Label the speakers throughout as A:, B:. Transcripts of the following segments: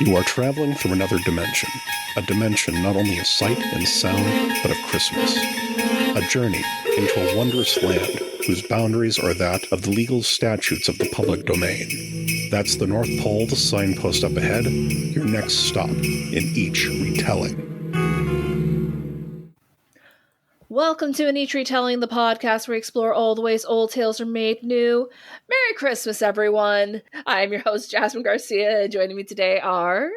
A: You are traveling through another dimension. A dimension not only of sight and sound, but of Christmas. A journey into a wondrous land whose boundaries are that of the legal statutes of the public domain. That's the North Pole, the signpost up ahead, your next stop in each retelling.
B: Welcome to An Each Retelling, the podcast where we explore all the ways old tales are made new. Merry Christmas, everyone! I'm your host, Jasmine Garcia, and joining me today are...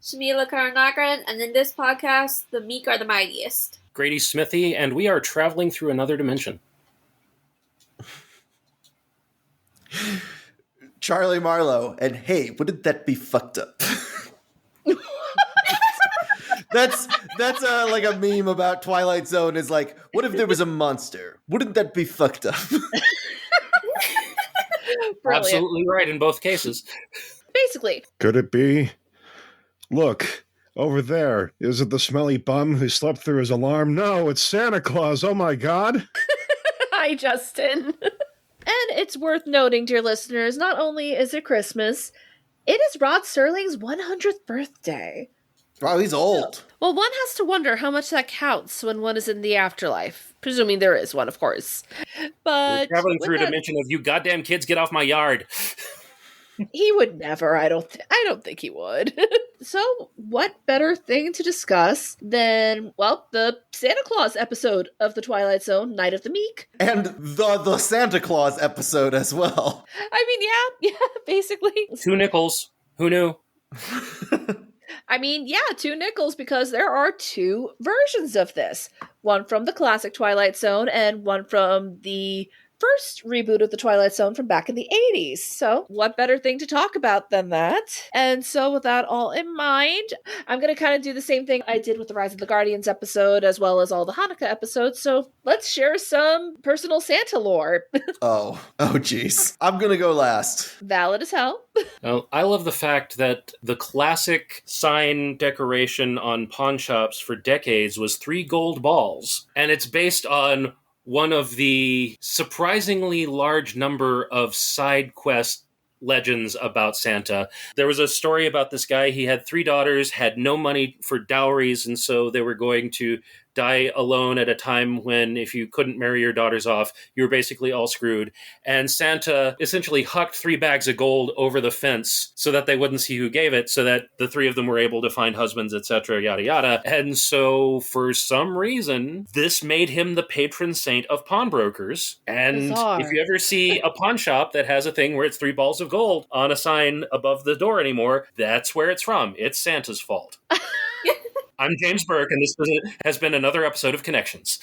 C: Shamila Karunakaran, and in this podcast, the Meek are the mightiest.
D: Grady Smithy, and we are traveling through another dimension.
E: Charley Marlowe, and hey, wouldn't that be fucked up? That's like a meme about Twilight Zone. Is like, what if there was a monster? Wouldn't that be fucked up?
D: Absolutely right in both cases.
B: Basically.
A: Could it be? Look, over there. Is it the smelly bum who slept through his alarm? No, it's Santa Claus. Oh my God.
B: Hi, Justin. And it's worth noting, dear listeners, not only is it Christmas, it is Rod Serling's 100th birthday.
E: Wow, he's old.
B: Well, one has to wonder how much that counts when one is in the afterlife. Presuming there is one, of course. But
D: we're traveling through a dimension of, you goddamn kids, get off my yard.
B: He would never. I don't think he would. So, what better thing to discuss than, well, the Santa Claus episode of the Twilight Zone, Night of the Meek.
E: And the Santa Claus episode as well.
B: I mean, yeah, basically.
D: 2 nickels. Who knew?
B: I mean, yeah, 2 nickels, because there are 2 versions of this. One from the classic Twilight Zone and one from the first reboot of the Twilight Zone from back in the 80s. So what better thing to talk about than that? And so with that all in mind, I'm going to kind of do the same thing I did with the Rise of the Guardians episode, as well as all the Hanukkah episodes. So let's share some personal Santa lore.
E: Oh, geez. I'm going to go last.
B: Valid as hell.
D: Well, I love the fact that the classic sign decoration on pawn shops for decades was 3 gold balls. And it's based on one of the surprisingly large number of side quest legends about Santa. There was a story about this guy. He had 3 daughters, had no money for dowries, and so they were going to die alone at a time when, if you couldn't marry your daughters off, you were basically all screwed. And Santa essentially hucked 3 bags of gold over the fence so that they wouldn't see who gave it, so that the 3 of them were able to find husbands, etc., yada yada. And so, for some reason, this made him the patron saint of pawnbrokers. And
B: Bizarre.
D: If you ever see a pawn shop that has a thing where it's 3 balls of gold on a sign above the door anymore, that's where it's from. It's Santa's fault. I'm James Burke, and this has been another episode of Connections.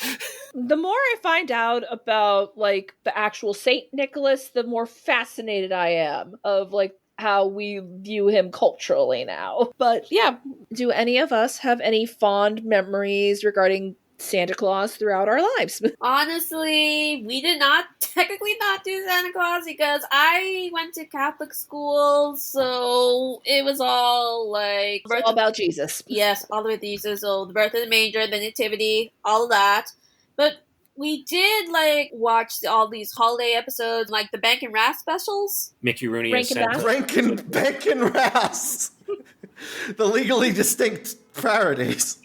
B: The more I find out about, like, the actual Saint Nicholas, the more fascinated I am of, like, how we view him culturally now. But, yeah, do any of us have any fond memories regarding Santa Claus throughout our lives?
C: Honestly, we did not technically not do Santa Claus because I went to Catholic school, so it was all like
B: All about Jesus.
C: Yes, all the way to Jesus. So the birth of the manger, the nativity, all of that. But we did like watch all these holiday episodes, like the Bank and Wrath specials.
D: Mickey Rooney
B: Rankin
D: is Santa.
E: Bank and Rass. The legally distinct parodies.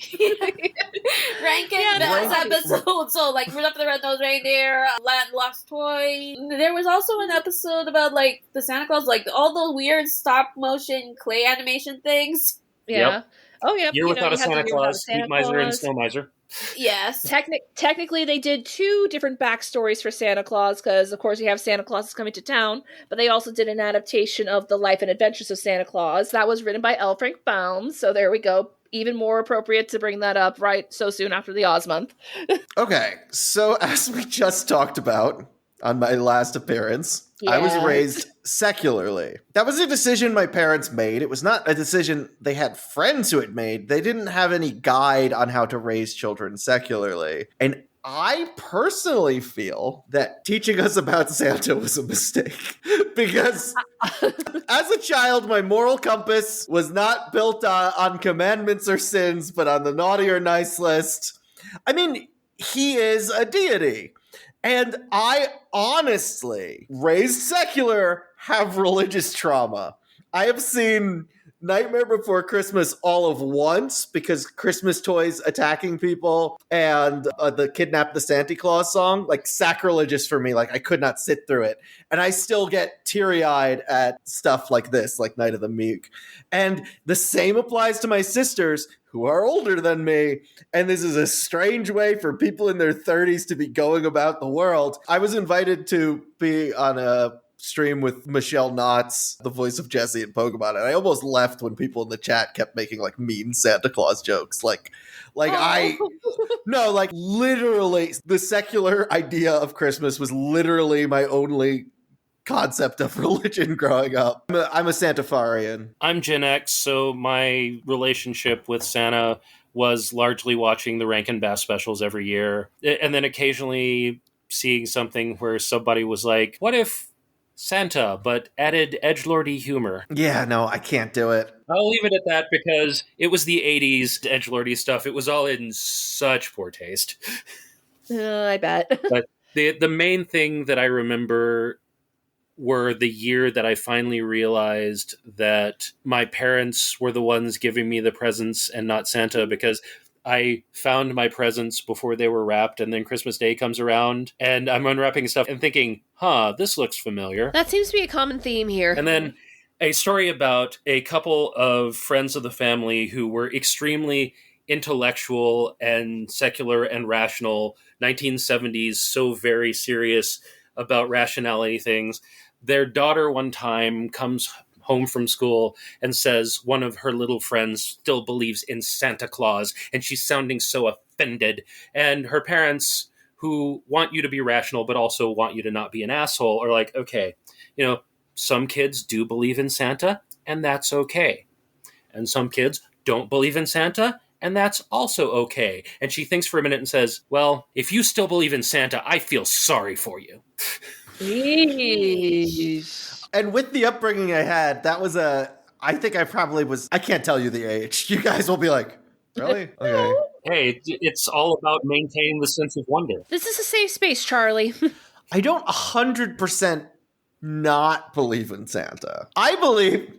C: Rankin episode. So like Rudolph the Red-Nosed Reindeer, Land Lost Toy. There was also an episode about like the Santa Claus, like all the weird stop motion clay animation things.
B: Yeah.
D: Yep.
B: Oh, yeah.
D: Year Without a Santa Claus, Heat Miser and Snow Miser.
C: Yes.
B: Technically, they did 2 different backstories for Santa Claus, because, of course, you have Santa Claus is coming to town, but they also did an adaptation of The Life and Adventures of Santa Claus. That was written by L. Frank Baum, so there we go. Even more appropriate to bring that up right so soon after the Oz month.
E: Okay, so as we just talked about on my last appearance, I was raised secularly. That was a decision my parents made. It was not a decision they had friends who had made. They didn't have any guide on how to raise children secularly. And I personally feel that teaching us about Santa was a mistake. Because as a child, my moral compass was not built on commandments or sins, but on the naughty or nice list. I mean, he is a deity. And I honestly, raised secular, have religious trauma. I have seen Nightmare Before Christmas all of once because Christmas toys attacking people and the Kidnap the Santa Claus song, like sacrilegious for me. Like I could not sit through it. And I still get teary-eyed at stuff like this, like Night of the Meek. And the same applies to my sisters who are older than me. And this is a strange way for people in their 30s to be going about the world. I was invited to be on a stream with Michelle Knotts, the voice of Jessie in Pokemon, and I almost left when people in the chat kept making like mean Santa Claus jokes. Like literally the secular idea of Christmas was literally my only concept of religion growing up. I'm a Santafarian.
D: I'm Gen X, so my relationship with Santa was largely watching the Rankin Bass specials every year, and then occasionally seeing something where somebody was like, what if Santa, but added edgelordy humor?
E: Yeah, no, I can't do it.
D: I'll leave it at that because it was the 80s edgelordy stuff. It was all in such poor taste.
B: I bet.
D: But the main thing that I remember were the year that I finally realized that my parents were the ones giving me the presents and not Santa, because I found my presents before they were wrapped, and then Christmas Day comes around, and I'm unwrapping stuff and thinking, this looks familiar.
B: That seems to be a common theme here.
D: And then a story about a couple of friends of the family who were extremely intellectual and secular and rational, 1970s, so very serious about rationality things. Their daughter one time comes home from school and says one of her little friends still believes in Santa Claus, and she's sounding so offended. And her parents, who want you to be rational but also want you to not be an asshole, are like, okay, some kids do believe in Santa, and that's okay. And some kids don't believe in Santa, and that's also okay. And she thinks for a minute and says, well, if you still believe in Santa, I feel sorry for you.
E: And with the upbringing I had, I think I probably was, I can't tell you the age. You guys will be like, really? Okay.
D: Hey, it's all about maintaining the sense of wonder.
B: This is a safe space, Charlie.
E: I don't 100% not believe in Santa. I believe,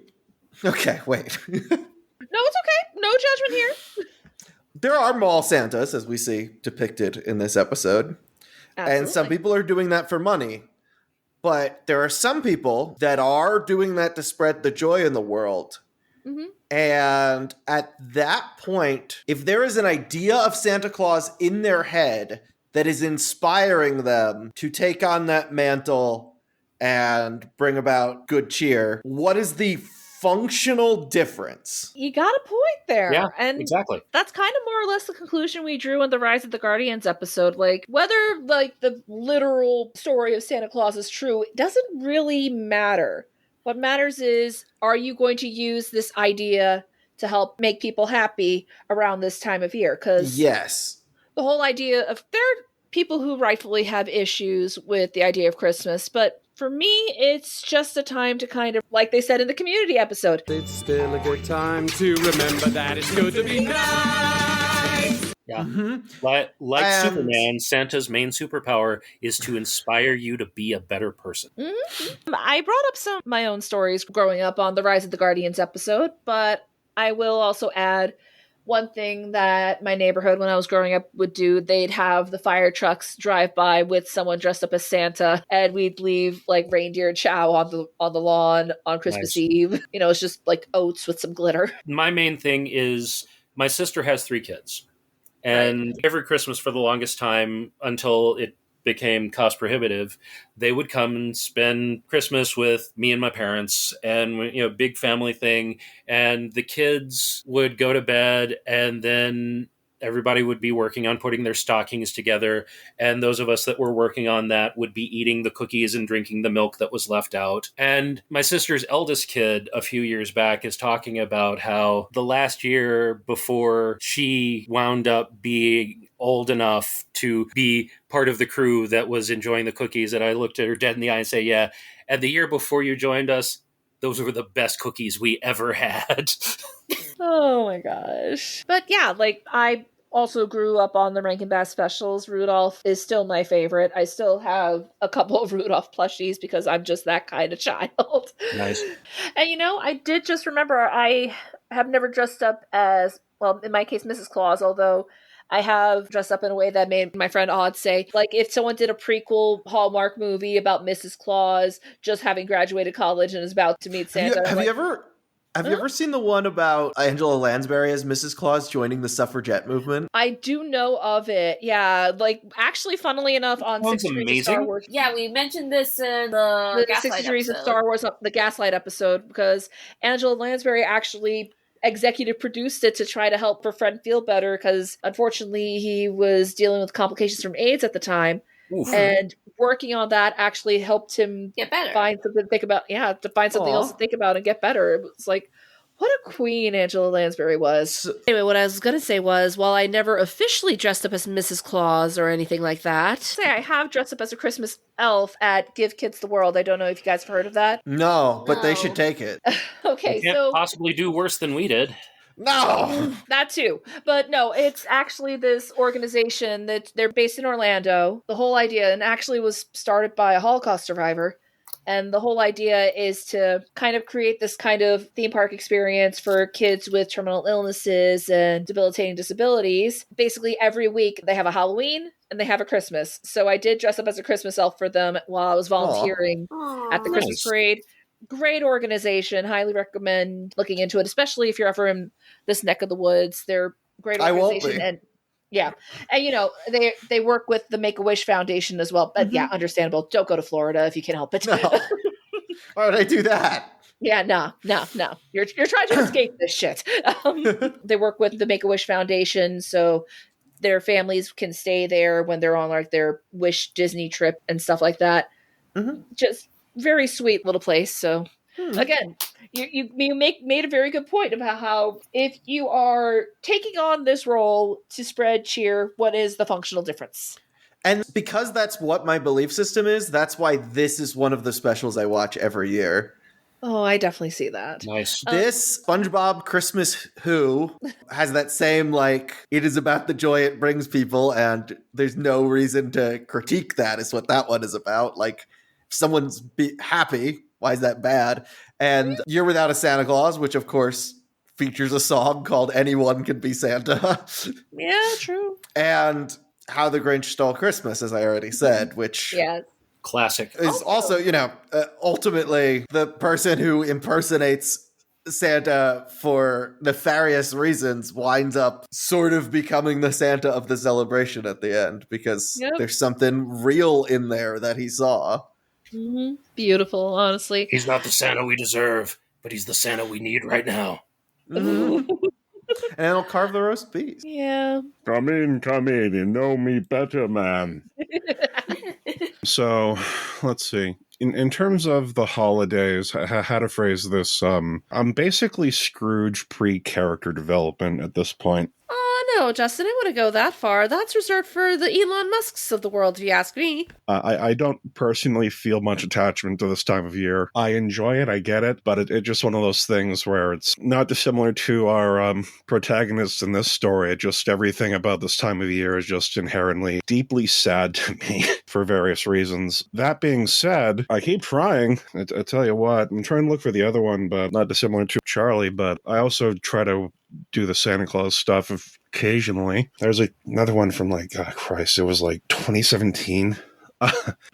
E: okay, wait.
B: No, it's okay. No judgment here.
E: There are mall Santas, as we see depicted in this episode. Absolutely. And some people are doing that for money. But there are some people that are doing that to spread the joy in the world. Mm-hmm. And at that point, if there is an idea of Santa Claus in their head that is inspiring them to take on that mantle and bring about good cheer, what is the functional difference?
B: You got a point there.
D: Yeah,
B: and
D: exactly.
B: That's kind of more or less the conclusion we drew in the Rise of the Guardians episode. Like, whether the literal story of Santa Claus is true, it doesn't really matter. What matters is, are you going to use this idea to help make people happy around this time of year? Because
E: yes,
B: the whole idea of, there are people who rightfully have issues with the idea of Christmas, but for me, it's just a time to kind of, like they said in the Community episode,
F: it's still a good time to remember that it's good to be nice.
D: Yeah. Mm-hmm. Like Superman, Santa's main superpower is to inspire you to be a better person.
B: Mm-hmm. I brought up some of my own stories growing up on the Rise of the Guardians episode, but I will also add one thing that my neighborhood when I was growing up would do. They'd have the fire trucks drive by with someone dressed up as Santa, and we'd leave like reindeer chow on the lawn on Christmas Eve. It's just like oats with some glitter.
D: My main thing is my sister has 3 kids. And every Christmas for the longest time, until it became cost prohibitive, they would come and spend Christmas with me and my parents, and big family thing. And the kids would go to bed, and then everybody would be working on putting their stockings together. And those of us that were working on that would be eating the cookies and drinking the milk that was left out. And my sister's eldest kid a few years back is talking about how the last year before she wound up being old enough to be part of the crew that was enjoying the cookies, and I looked at her dead in the eye and say, yeah, and the year before you joined us, those were the best cookies we ever had.
B: Oh my gosh. But yeah, like I also grew up on the Rankin Bass specials. Rudolph is still my favorite. I still have a couple of Rudolph plushies because I'm just that kind of child.
D: Nice.
B: And I did just remember I have never dressed up as, well, in my case, Mrs. Claus, although I have dressed up in a way that made my friend Odd say, like, if someone did a prequel Hallmark movie about Mrs. Claus just having graduated college and is about to meet Santa.
E: Have you ever seen the one about Angela Lansbury as Mrs. Claus joining the suffragette movement?
B: I do know of it. Yeah, like, actually, funnily enough, on 6 Degrees of Star Wars.
C: Yeah, we mentioned this in the Gaslight
B: 6 Degrees
C: episode.
B: of Star Wars, the Gaslight episode, because Angela Lansbury actually executive produced it to try to help her friend feel better, because unfortunately he was dealing with complications from AIDS at the time. Oof. And working on that actually helped him
C: get better,
B: find something to think about. Yeah, to find something else to think about and get better. It was like, what a queen Angela Lansbury was. Anyway, what I was going to say was, while I never officially dressed up as Mrs. Claus or anything like that, I have dressed up as a Christmas elf at Give Kids the World. I don't know if you guys have heard of that.
E: No, but they should take it.
B: Okay,
D: you can't possibly do worse than we did.
E: No!
B: That too. But no, it's actually this organization that they're based in Orlando. The whole idea, and actually was started by a Holocaust survivor. And the whole idea is to kind of create this kind of theme park experience for kids with terminal illnesses and debilitating disabilities. Basically, every week they have a Halloween and they have a Christmas. So I did dress up as a Christmas elf for them while I was volunteering at the Christmas parade. Great organization. Highly recommend looking into it, especially if you're ever in this neck of the woods. They're great organization.
E: I won't be.
B: And yeah. And they work with the Make-A-Wish Foundation as well. But yeah, understandable. Don't go to Florida if you can help it.
E: No. Why would I do that?
B: Yeah, no. You're trying to escape this shit. They work with the Make-A-Wish Foundation, so their families can stay there when they're on like their Wish Disney trip and stuff like that. Mm-hmm. Just very sweet little place. So again, you made a very good point about how if you are taking on this role to spread cheer, what is the functional difference?
E: And because that's what my belief system is, that's why this is one of the specials I watch every year.
B: Oh, I definitely see that.
D: Nice.
E: This SpongeBob Christmas Who has that same, like, it is about the joy it brings people, and there's no reason to critique that, is what that one is about. Like, if someone's happy, why is that bad? And You're Without a Santa Claus, which of course features a song called Anyone Can Be Santa.
B: Yeah, true.
E: And How the Grinch Stole Christmas, as I already said, which
D: classic
E: is also, ultimately the person who impersonates Santa for nefarious reasons winds up sort of becoming the Santa of the celebration at the end, because there's something real in there that he saw.
B: Mm-hmm. Beautiful, honestly.
D: He's not the Santa we deserve, but he's the Santa we need right now.
E: Mm-hmm. And it'll carve the roast beef.
B: Yeah.
A: Come in, you know me better, man. So, let's see. In terms of the holidays, how to phrase this, I'm basically Scrooge pre-character development at this point.
B: Oh, no, Justin, I wouldn't go that far. That's reserved for the Elon Musks of the world, if you ask me.
A: I don't personally feel much attachment to this time of year. I enjoy it, I get it, but it's just one of those things where it's not dissimilar to our protagonists in this story. Just everything about this time of year is just inherently deeply sad to me for various reasons. That being said, I keep trying. I tell you what, I'm trying to look for the other one, but not dissimilar to Charley, but I also try to do the Santa Claus stuff occasionally. There's another one from it was like 2017.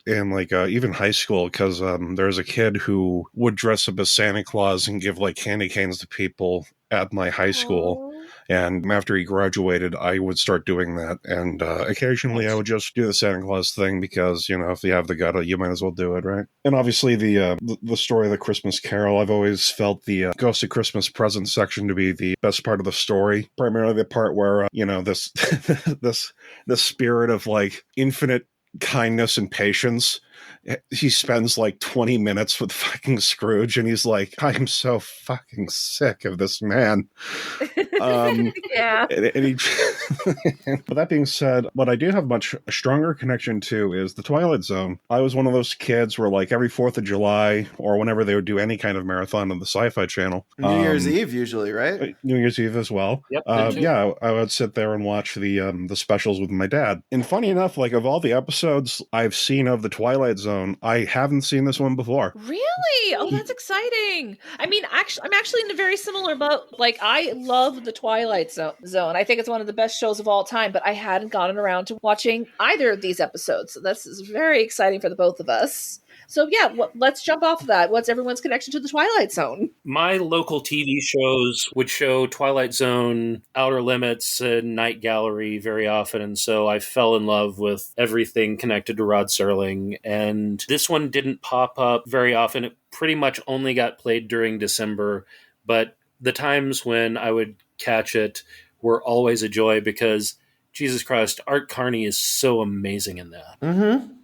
A: And even high school, because there was a kid who would dress up as Santa Claus and give candy canes to people at my high school. Aww. And after he graduated, I would start doing that. And occasionally I would just do the Santa Claus thing because, if you have the gut, you might as well do it, right? And obviously the story of the Christmas Carol, I've always felt the Ghost of Christmas Present section to be the best part of the story. Primarily the part where, this spirit of infinite kindness and patience he spends like 20 minutes with fucking Scrooge, and he's like, I'm so fucking sick of this man.
B: Yeah.
A: And he, but that being said, what I do have much stronger connection to is the Twilight Zone. I was one of those kids where, like, every 4th of July or whenever they would do any kind of marathon on the Sci-Fi Channel,
E: New Year's Eve usually, right?
A: New Year's Eve as well.
D: Yep,
A: yeah, I would sit there and watch the specials with my dad. And funny enough, like, of all the episodes I've seen of the Twilight Zone, I haven't seen this one before.
B: Really? Oh, that's exciting. I mean, I'm actually in a very similar boat. Like, I love the Twilight Zone. I think it's one of the best shows of all time, but I hadn't gotten around to watching either of these episodes. So this is very exciting for the both of us. So yeah, let's jump off of that. What's everyone's connection to the Twilight Zone?
D: My local TV shows would show Twilight Zone, Outer Limits, and Night Gallery very often, and so I fell in love with everything connected to Rod Serling, and this one didn't pop up very often. It pretty much only got played during December, but the times when I would catch it were always a joy because, Jesus Christ, Art Carney is so amazing in that.
E: Mm-hmm.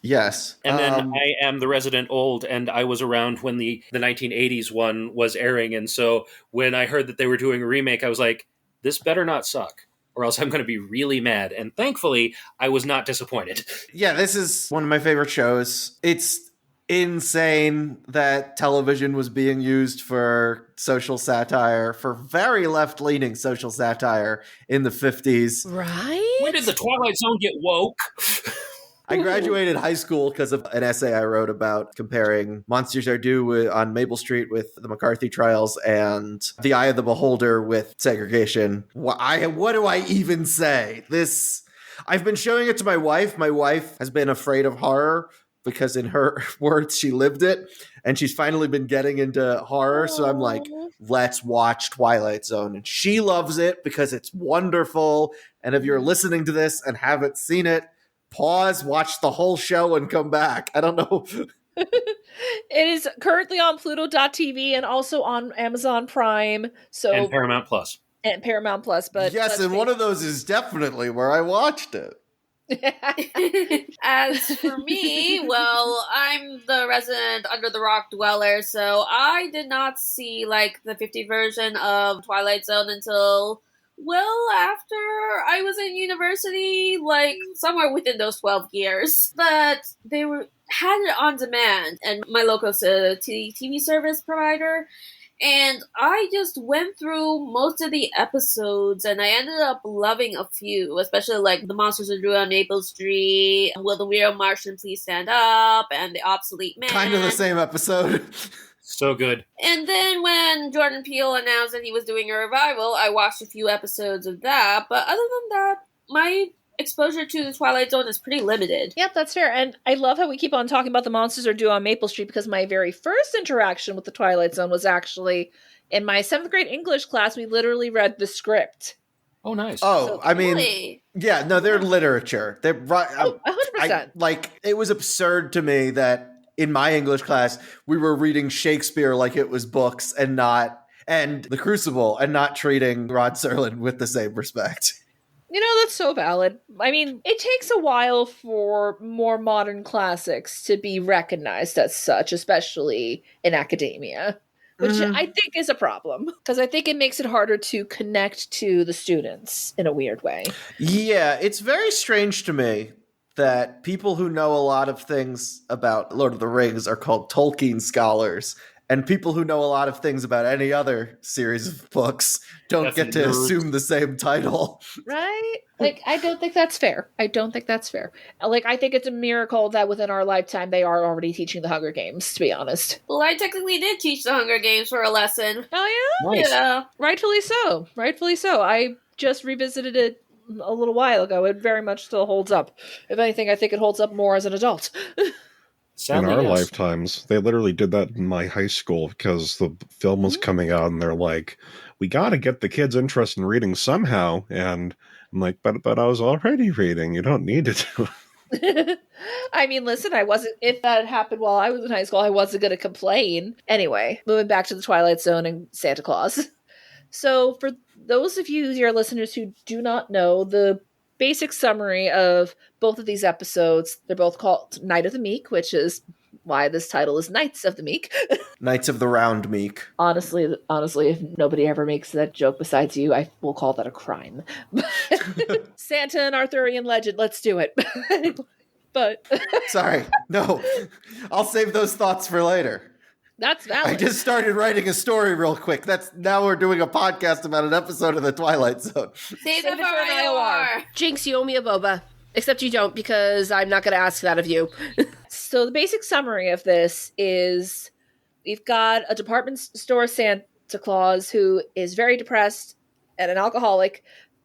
E: Yes.
D: And then I am the resident old, and I was around when the 1980s one was airing, and so when I heard that they were doing a remake, I was like, this better not suck, or else I'm going to be really mad. And thankfully, I was not disappointed.
E: Yeah, this is one of my favorite shows. It's insane that television was being used for social satire, for very left-leaning social satire in the 50s.
B: Right?
D: When did the Twilight Zone get woke?
E: I graduated high school because of an essay I wrote about comparing Monsters Are Due on Maple Street with the McCarthy trials and The Eye of the Beholder with segregation. What do I even say? I've been showing it to my wife. My wife has been afraid of horror because in her words, she lived it. And she's finally been getting into horror. So I'm like, let's watch Twilight Zone. And she loves it because it's wonderful. And if you're listening to this and haven't seen it, pause, watch the whole show, and come back. I don't know.
B: It is currently on Pluto.tv and also on Amazon Prime.
D: And Paramount Plus.
B: And Paramount Plus. But
E: yes, and one of those is definitely where I watched it.
C: As for me, well, I'm the resident under the rock dweller, so I did not see like the 50 version of Twilight Zone until after I was in university, like somewhere within those 12 years. But they had it on demand, and my local's a TV service provider. And I just went through most of the episodes, and I ended up loving a few, especially like The Monsters Are Due on Maple Street, Will the Weird Martian Please Stand Up, and The Obsolete Man.
E: Kind of the same episode.
D: So good.
C: And then when Jordan Peele announced that he was doing a revival, I watched a few episodes of that. But other than that, my exposure to the Twilight Zone is pretty limited.
B: Yep, that's fair. And I love how we keep on talking about The Monsters Are Due on Maple Street, because my very first interaction with the Twilight Zone was actually in my 7th grade English class. We literally read the script.
D: Oh, nice.
E: Oh,
C: So,
E: I mean,
C: really?
E: yeah, no, they're literature. They're right.
B: 100%.
E: Like, it was absurd to me that in my English class, we were reading Shakespeare like it was books and The Crucible, and not treating Rod Serling with the same respect.
B: You know, that's so valid. I mean, it takes a while for more modern classics to be recognized as such, especially in academia, which I think is a problem, because I think it makes it harder to connect to the students in a weird way.
E: Yeah, it's very strange to me that people who know a lot of things about Lord of the Rings are called Tolkien scholars, and people who know a lot of things about any other series of books don't get to assume the same title.
B: Right? Like, I don't think that's fair. Like, I think it's a miracle that within our lifetime they are already teaching the Hunger Games, to be honest.
C: Well, I technically did teach the Hunger Games for a lesson.
B: Oh, yeah?
D: Nice.
C: Yeah.
B: Rightfully so. I just revisited it a little while ago. It very much still holds up. If anything, I think it holds up more as an adult.
D: Sadly,
A: in our
D: yes.
A: lifetimes, they literally did that in my high school because the film was coming out, and they're like, we got to get the kids interested in reading somehow. And I'm like, but I was already reading. You don't need to do it.
B: I mean, listen, if that had happened while I was in high school, I wasn't going to complain. Anyway, moving back to the Twilight Zone and Santa Claus. So for those of you, dear listeners, who do not know, the basic summary of both of these episodes. They're both called Night of the Meek, which is why this title is Knights of the Meek.
E: Knights of the Round Meek.
B: Honestly, if nobody ever makes that joke besides you, I will call that a crime. Santa and Arthurian legend, let's do it. But
E: sorry, no. I'll save those thoughts for later.
B: That's valid.
E: I just started writing a story real quick. Now we're doing a podcast about an episode of the Twilight Zone.
C: Save it for IOR.
G: Jinx, you owe me a boba. Except you don't, because I'm not going to ask that of you.
B: So the basic summary of this is we've got a department store Santa Claus who is very depressed and an alcoholic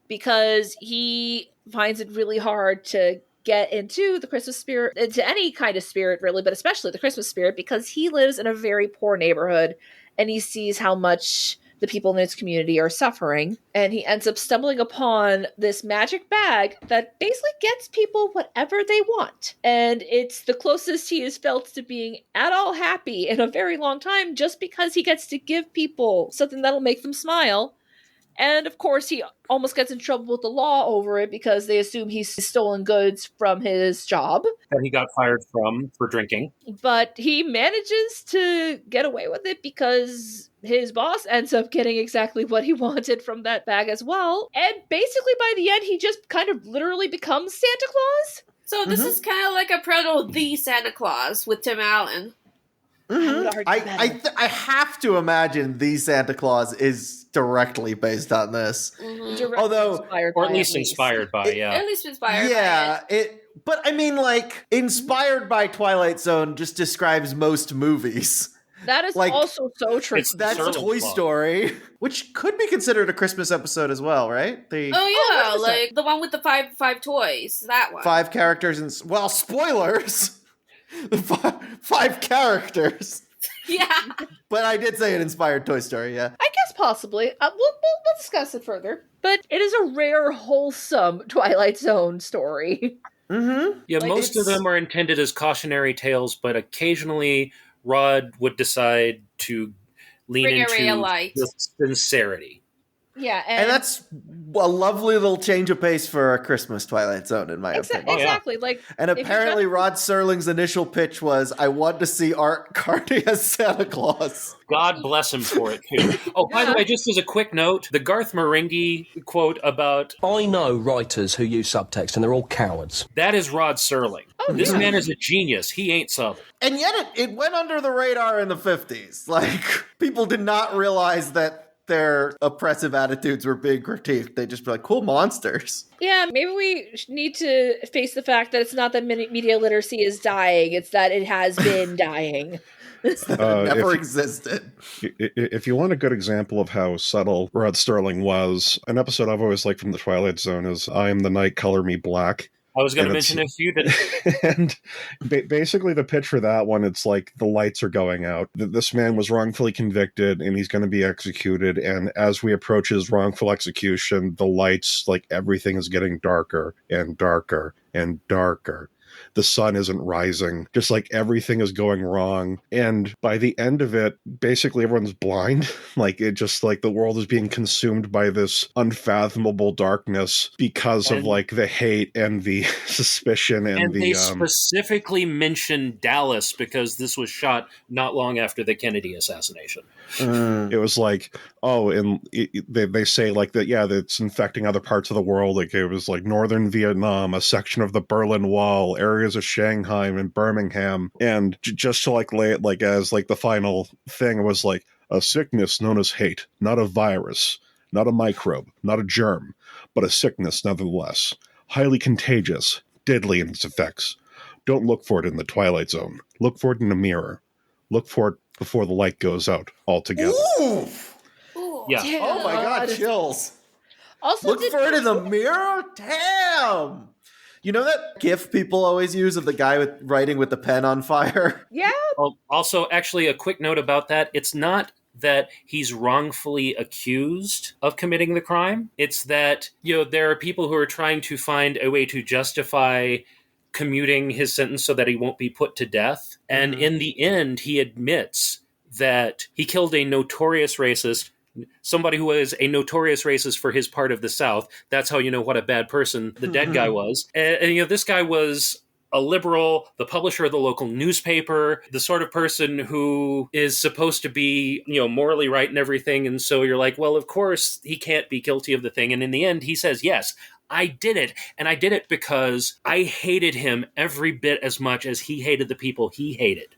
B: because he finds it really hard to get into the Christmas spirit, into any kind of spirit really, but especially the Christmas spirit, because he lives in a very poor neighborhood and he sees how much the people in his community are suffering. And he ends up stumbling upon this magic bag that basically gets people whatever they want. And it's the closest he has felt to being at all happy in a very long time, just because he gets to give people something that'll make them smile. And of course, he almost gets in trouble with the law over it because they assume he's stolen goods from his job.
D: That he got fired from for drinking.
B: But he manages to get away with it because his boss ends up getting exactly what he wanted from that bag as well. And basically by the end, he just kind of literally becomes Santa Claus.
C: So this is kind of like a proto The Santa Claus with Tim Allen.
E: Mm-hmm. I have to imagine the Santa Claus is directly based on this.
C: Mm-hmm.
E: Although,
D: or at least inspired by, yeah.
C: At least inspired
E: by
C: it.
E: But I mean, like, inspired by Twilight Zone just describes most movies.
B: That is like, also so true.
E: That's Toy Story, which could be considered a Christmas episode as well, right?
C: Like the one with the five toys, that one.
E: 5 characters and spoilers. The 5 characters.
C: Yeah.
E: But I did say it inspired Toy Story, yeah.
B: I guess possibly. We'll discuss it further. But it is a rare, wholesome Twilight Zone story.
E: Mm-hmm.
D: Yeah, most of them are intended as cautionary tales, but occasionally Rod would decide to lean into sincerity.
B: Yeah,
E: and that's a lovely little change of pace for a Christmas Twilight Zone, in my opinion.
B: Exactly. Like,
E: and apparently, Rod Serling's initial pitch was, "I want to see Art Carney as Santa Claus."
D: God bless him for it too. Oh, by the way, just as a quick note, the Garth Marenghi quote about
H: "I know writers who use subtext, and they're all cowards."
D: That is Rod Serling. Oh, this man is a genius. He ain't subtle.
E: And yet, it went under the radar in the 50s. Like, people did not realize that their oppressive attitudes were being critiqued. They just be like, cool monsters.
B: Yeah, maybe we need to face the fact that it's not that media literacy is dying, it's that it has been dying.
E: It never existed.
A: If you want a good example of how subtle Rod Serling was, an episode I've always liked from the Twilight Zone is I Am the Night, Color Me Black.
D: I was going to mention a few that...
A: And basically the pitch for that one, it's like the lights are going out. This man was wrongfully convicted and he's going to be executed. And as we approach his wrongful execution, the lights, like everything is getting darker and darker and darker. The sun isn't rising, just like everything is going wrong. And by the end of it, basically everyone's blind. Like it just like the world is being consumed by this unfathomable darkness because of like the hate and the suspicion and the...
D: they specifically mentioned Dallas because this was shot not long after the Kennedy assassination.
A: It was like, oh, and they say like that, yeah, that's infecting other parts of the world. Like it was like northern Vietnam, a section of the Berlin Wall, areas of Shanghai and Birmingham. And just to like lay it like as like the final thing was like a sickness known as hate, not a virus, not a microbe, not a germ, but a sickness nonetheless, highly contagious, deadly in its effects. Don't look for it in the Twilight Zone. Look for it in a mirror. Look for it before the light goes out altogether.
E: Ooh.
D: Yeah.
B: Damn.
E: Oh my God, chills.
B: Also,
E: look for it in the mirror? Damn. You know that GIF people always use of the guy writing with the pen on fire?
B: Yeah.
D: Also, actually, a quick note about that. It's not that he's wrongfully accused of committing the crime. It's that, there are people who are trying to find a way to justify commuting his sentence so that he won't be put to death. And in the end, he admits that he killed a notorious racist somebody who was a notorious racist for his part of the South. That's how you know what a bad person the dead guy was. And this guy was a liberal, the publisher of the local newspaper, the sort of person who is supposed to be, morally right and everything. And so you're like, well, of course he can't be guilty of the thing. And in the end, he says, yes, I did it. And I did it because I hated him every bit as much as he hated the people he hated.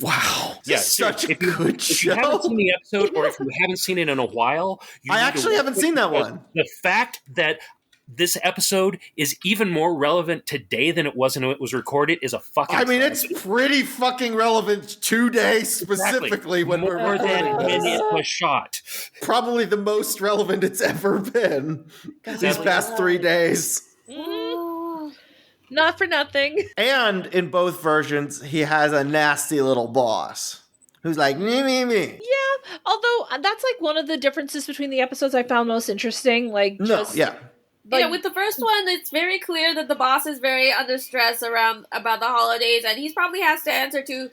E: Wow.
D: Yeah,
E: such a good show.
D: If you haven't seen the episode or if you haven't seen it in a while,
E: I actually haven't seen that one.
D: The fact that this episode is even more relevant today than it was when it was recorded is a fucking
E: it's pretty fucking relevant today specifically when we're
D: more than
E: recording
D: when it was shot.
E: Probably the most relevant it's ever been these past 3 days.
B: Not for nothing.
E: And in both versions, he has a nasty little boss who's like, me.
B: Yeah, although that's like one of the differences between the episodes I found most interesting. With
C: the first one, it's very clear that the boss is very under stress about the holidays, and he probably has to answer to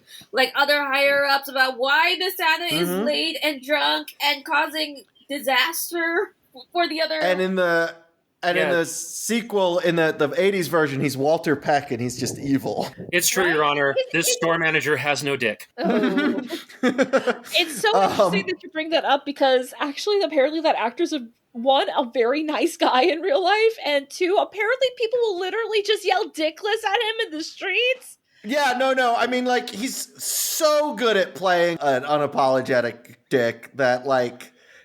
C: other higher ups about why the Santa is late and drunk and causing disaster for the other.
E: And in the sequel, in the 80s version, he's Walter Peck and he's just evil.
D: It's true, Your Honor. This store manager has no dick.
B: Oh. It's so interesting that you bring that up because actually, apparently, that actor's one, a very nice guy in real life, and two, apparently people will literally just yell dickless at him in the streets.
E: Yeah, no. I mean, he's so good at playing an unapologetic dick that,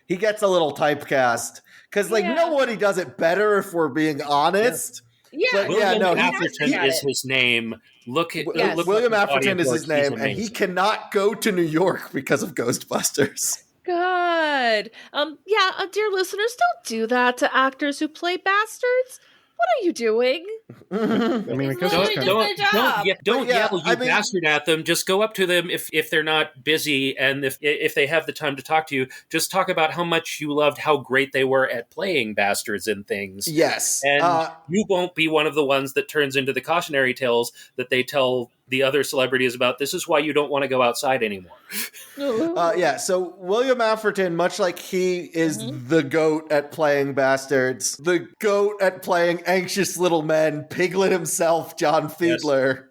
E: he gets a little typecast. Because, nobody does it better if we're being honest.
B: Yeah.
E: But,
D: William Atherton is his name.
E: William Atherton is his name, and he cannot go to New York because of Ghostbusters.
B: Good. Dear listeners, don't do that to actors who play bastards. What are you doing?
D: Don't yell you bastard at them. Just go up to them if they're not busy, and if they have the time to talk to you, just talk about how much you loved how great they were at playing bastards and things.
E: Yes.
D: And you won't be one of the ones that turns into the cautionary tales that they tell the other celebrities about. This is why you don't want to go outside anymore.
E: So William Atherton, much like he is the GOAT at playing bastards, the GOAT at playing anxious little men, Piglet himself, John Fiedler,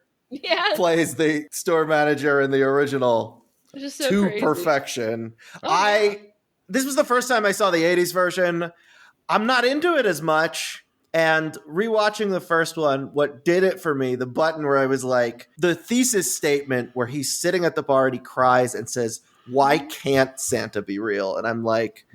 E: plays the store manager in the original to perfection. This was the first time I saw the 80s version. I'm not into it as much. And rewatching the first one, what did it for me, the button where I was like, the thesis statement where he's sitting at the bar and he cries and says, why can't Santa be real? And I'm like,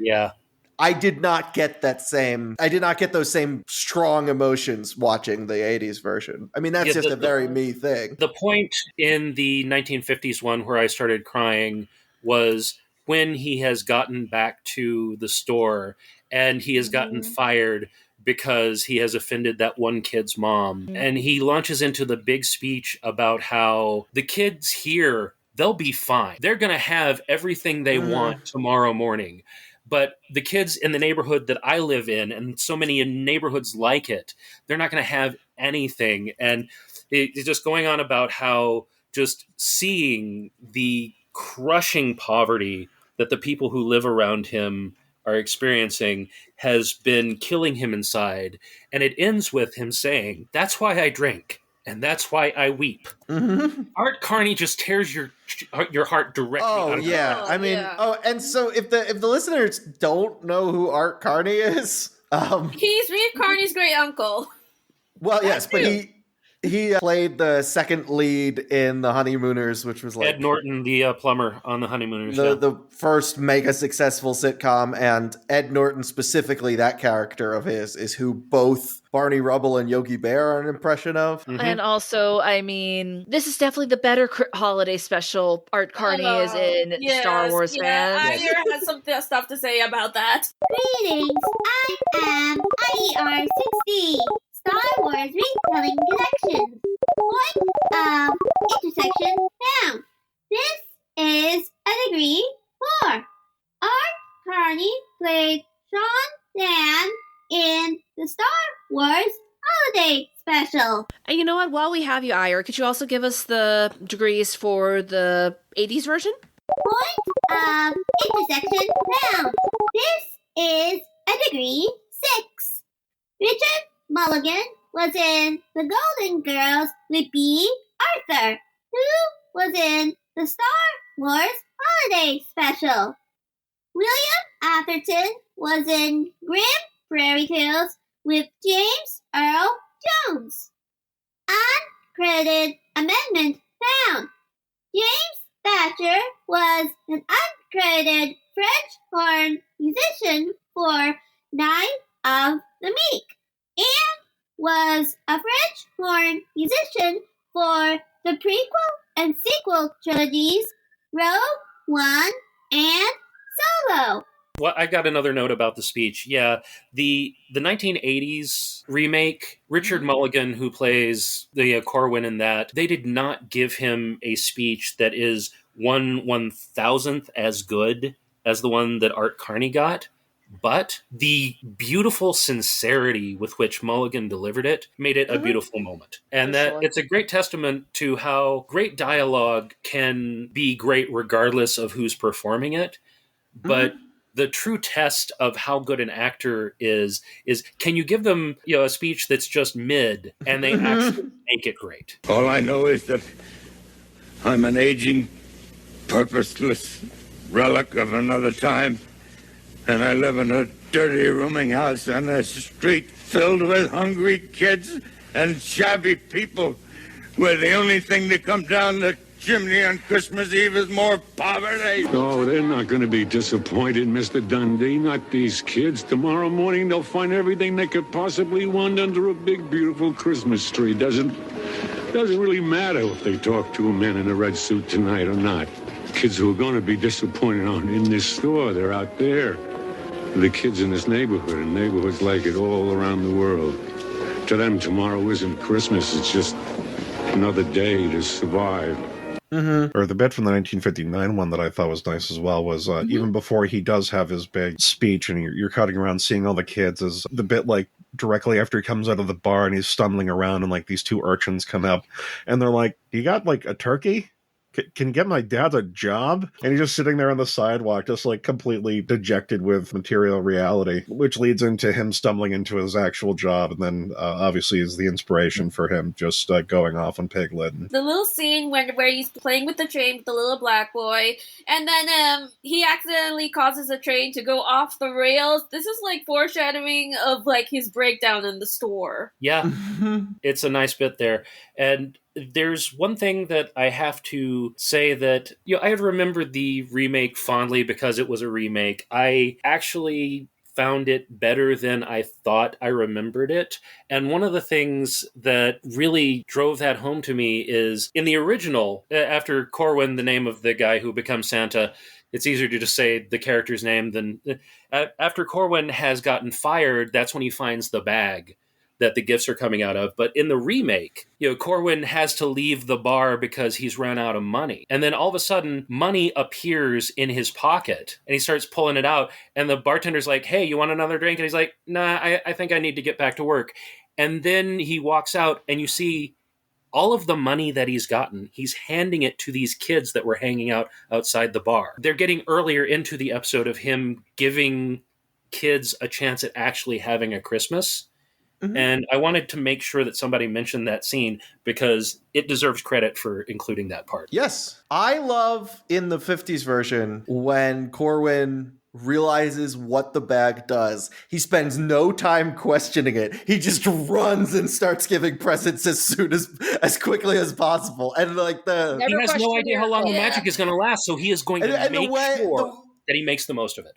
E: I did not get those same strong emotions watching the 80s version. I mean, that's just a very me thing.
D: The point in the 1950s one where I started crying was when he has gotten back to the store and he has gotten fired because he has offended that one kid's mom. And he launches into the big speech about how the kids here, they'll be fine. They're going to have everything they want tomorrow morning. But the kids in the neighborhood that I live in, and so many neighborhoods like it, they're not going to have anything. And it's just going on about how just seeing the crushing poverty that the people who live around him are experiencing has been killing him inside. And it ends with him saying, that's why I drink. And that's why I weep. Art Carney just tears your heart directly out of your heart.
E: And so if the listeners don't know who Art Carney is,
C: he's Reeve Carney's great uncle.
E: Well, yes, but he played the second lead in The Honeymooners, which was
D: Ed Norton, the plumber on The Honeymooners.
E: The first mega successful sitcom, and Ed Norton specifically, that character of his, is who both Barney Rubble and Yogi Bear are an impression of.
B: And also, I mean, this is definitely the better holiday special Art Carney is in Star Wars fans.
C: Iyer has some stuff to say about that.
I: Greetings, I am IER 60. Star Wars Retelling Collection. Point of intersection found. This is a degree 4. Art Carney played Sean Dan in the Star Wars Holiday Special.
B: And you know what? While we have you, Iyer, could you also give us the degrees for the 80s version?
I: Point of intersection found. This is a degree 6. Richard Mulligan was in The Golden Girls with B. Arthur, who was in the Star Wars Holiday Special. William Atherton was in Grimm Prairie Tales with James Earl Jones. Uncredited amendment found. James Thatcher was an uncredited French horn musician for Night of the Meek and was a French horn musician for the prequel and sequel trilogies Rogue One and Solo.
D: Well, I got another note about the speech. Yeah, the 1980s remake, Richard Mulligan, who plays the Corwin in that, they did not give him a speech that is 1/1000th as good as the one that Art Carney got. But the beautiful sincerity with which Mulligan delivered it made it a beautiful moment. And that it's a great testament to how great dialogue can be great regardless of who's performing it. But the true test of how good an actor is can you give them, a speech that's just mid and they actually make it great?
J: All I know is that I'm an aging, purposeless relic of another time, and I live in a dirty rooming house on a street filled with hungry kids and shabby people, where the only thing that comes down the chimney on Christmas Eve is more poverty.
F: Oh, they're not going to be disappointed, Mr. Dundee. Not these kids. Tomorrow morning, they'll find everything they could possibly want under a big, beautiful Christmas tree. Doesn't really matter if they talk to a man in a red suit tonight or not. Kids who are going to be disappointed aren't in this store. They're out there. The kids in this neighborhood and neighborhoods like it all around the world. To them, tomorrow isn't Christmas. It's just another day to survive.
A: Or the bit from the 1959 one that I thought was nice as well was even before he does have his big speech and you're cutting around seeing all the kids, is the bit like directly after he comes out of the bar and he's stumbling around and like these two urchins come up and they're like, "You got like a turkey? Can you get my dad a job?" And he's just sitting there on the sidewalk, just like completely dejected with material reality, which leads into him stumbling into his actual job. And then obviously is the inspiration for him just going off on Piglet.
C: The little scene where he's playing with the train with the little black boy, and then he accidentally causes the train to go off the rails. This is like foreshadowing of like his breakdown in the store.
D: Yeah, it's a nice bit there. And there's one thing that I have to say that, I had remembered the remake fondly because it was a remake. I actually found it better than I thought I remembered it. And one of the things that really drove that home to me is in the original, after Corwin, the name of the guy who becomes Santa, it's easier to just say the character's name than after Corwin has gotten fired, that's when he finds the bag that the gifts are coming out of. But in the remake, Corwin has to leave the bar because he's run out of money. And then all of a sudden, money appears in his pocket and he starts pulling it out. And the bartender's like, "Hey, you want another drink?" And he's like, "Nah, I think I need to get back to work." And then he walks out and you see all of the money that he's gotten, he's handing it to these kids that were hanging out outside the bar. They're getting earlier into the episode of him giving kids a chance at actually having a Christmas. And I wanted to make sure that somebody mentioned that scene because it deserves credit for including that part.
E: Yes. I love in the 50s version when Corwin realizes what the bag does. He spends no time questioning it. He just runs and starts giving presents as quickly as possible. And like
D: he has no idea how long the magic is going to last, so he is going to make sure that he makes the most of it.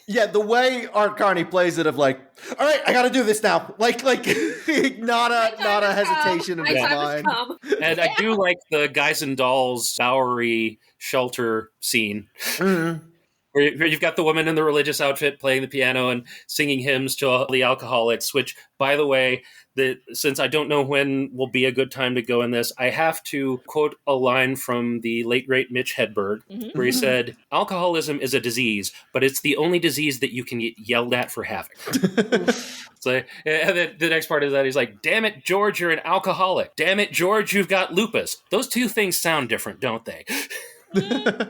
E: Yeah, the way Art Carney plays it of like, all right, I got to do this now. Like not a hesitation in his mind.
D: And I do like the Guys and Dolls Bowery shelter scene. Where you've got the woman in the religious outfit playing the piano and singing hymns to all the alcoholics, which, by the way, since I don't know when will be a good time to go in this, I have to quote a line from the late, great Mitch Hedberg, where he said, "Alcoholism is a disease, but it's the only disease that you can get yelled at for having." So, and then the next part is that he's like, "Damn it, George, you're an alcoholic. Damn it, George, you've got lupus. Those two things sound different, don't they?"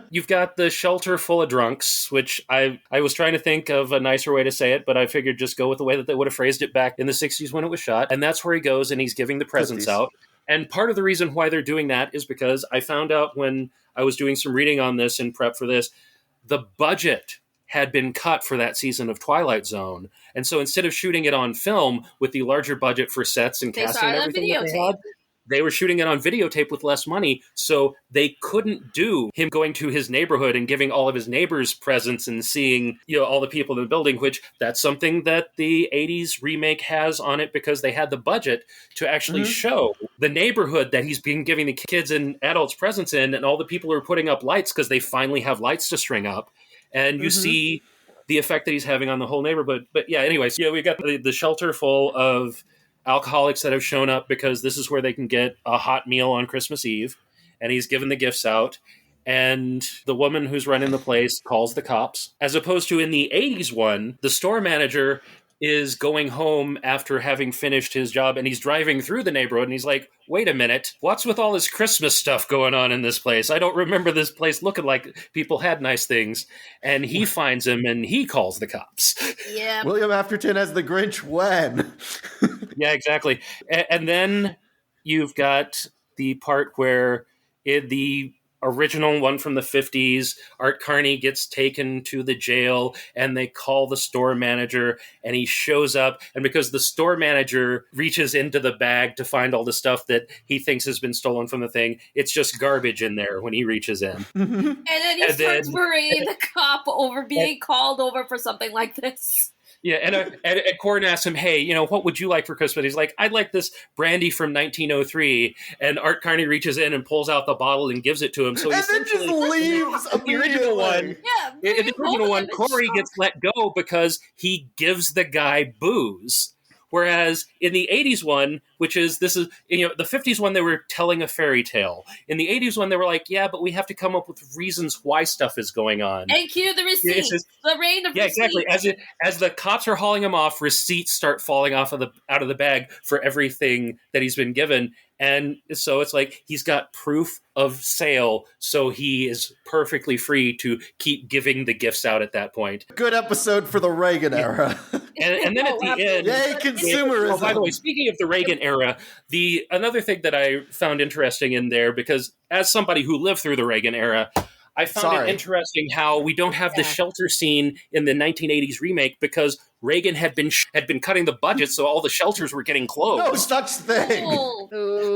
D: You've got the shelter full of drunks, which I was trying to think of a nicer way to say it, but I figured just go with the way that they would have phrased it back in the 60s when it was shot. And that's where he goes and he's giving the presents
E: 50s.
D: out. And part of the reason why they're doing that is because I found out when I was doing some reading on this in prep for this, the budget had been cut for that season of Twilight Zone. And so instead of shooting it on film with the larger budget for sets and casting and everything that they had, they were shooting it on videotape with less money, so they couldn't do him going to his neighborhood and giving all of his neighbors presents and seeing, all the people in the building, which that's something that the 80s remake has on it because they had the budget to actually show the neighborhood that he's been giving the kids and adults presents in, and all the people who are putting up lights because they finally have lights to string up. And you see the effect that he's having on the whole neighborhood. But yeah, anyways, we've got the shelter full of alcoholics that have shown up because this is where they can get a hot meal on Christmas Eve, and he's given the gifts out, and the woman who's running the place calls the cops. As opposed to in the 80s one, the store manager is going home after having finished his job, and he's driving through the neighborhood, and he's like, wait a minute, what's with all this Christmas stuff going on in this place? I don't remember this place looking like people had nice things. And he finds him, and he calls the cops.
C: Yeah.
E: William Afterton as the Grinch when?
D: Yeah, exactly. And then you've got the part where in the original one from the 50s, Art Carney gets taken to the jail and they call the store manager and he shows up. And because the store manager reaches into the bag to find all the stuff that he thinks has been stolen from the thing, it's just garbage in there when he reaches in.
C: And then he starts berating the cop over being called over for something like this.
D: Yeah, and Corden asks him, hey, what would you like for Christmas? He's like, I'd like this brandy from 1903. And Art Carney reaches in and pulls out the bottle and gives it to him. So he
E: essentially leaves
D: the original one.
C: Yeah,
D: In the original one, Corey gets let go because he gives the guy booze. Whereas in the 80s one, the 50s one, they were telling a fairy tale. In the 80s one, they were like, yeah, but we have to come up with reasons why stuff is going on.
C: And cue the receipts. The rain of receipts.
D: Yeah, exactly. As the cops are hauling him off, receipts start falling out of the bag for everything that he's been given. And so it's like he's got proof of sale, so he is perfectly free to keep giving the gifts out at that point.
E: Good episode for the Reagan era.
D: And then at the end...
E: Yay, consumerism!
D: By the way, speaking of the Reagan era, another thing that I found interesting in there, because as somebody who lived through the Reagan era, I found it interesting how we don't have the shelter scene in the 1980s remake because Reagan had been cutting the budget, so all the shelters were getting closed.
E: No such thing.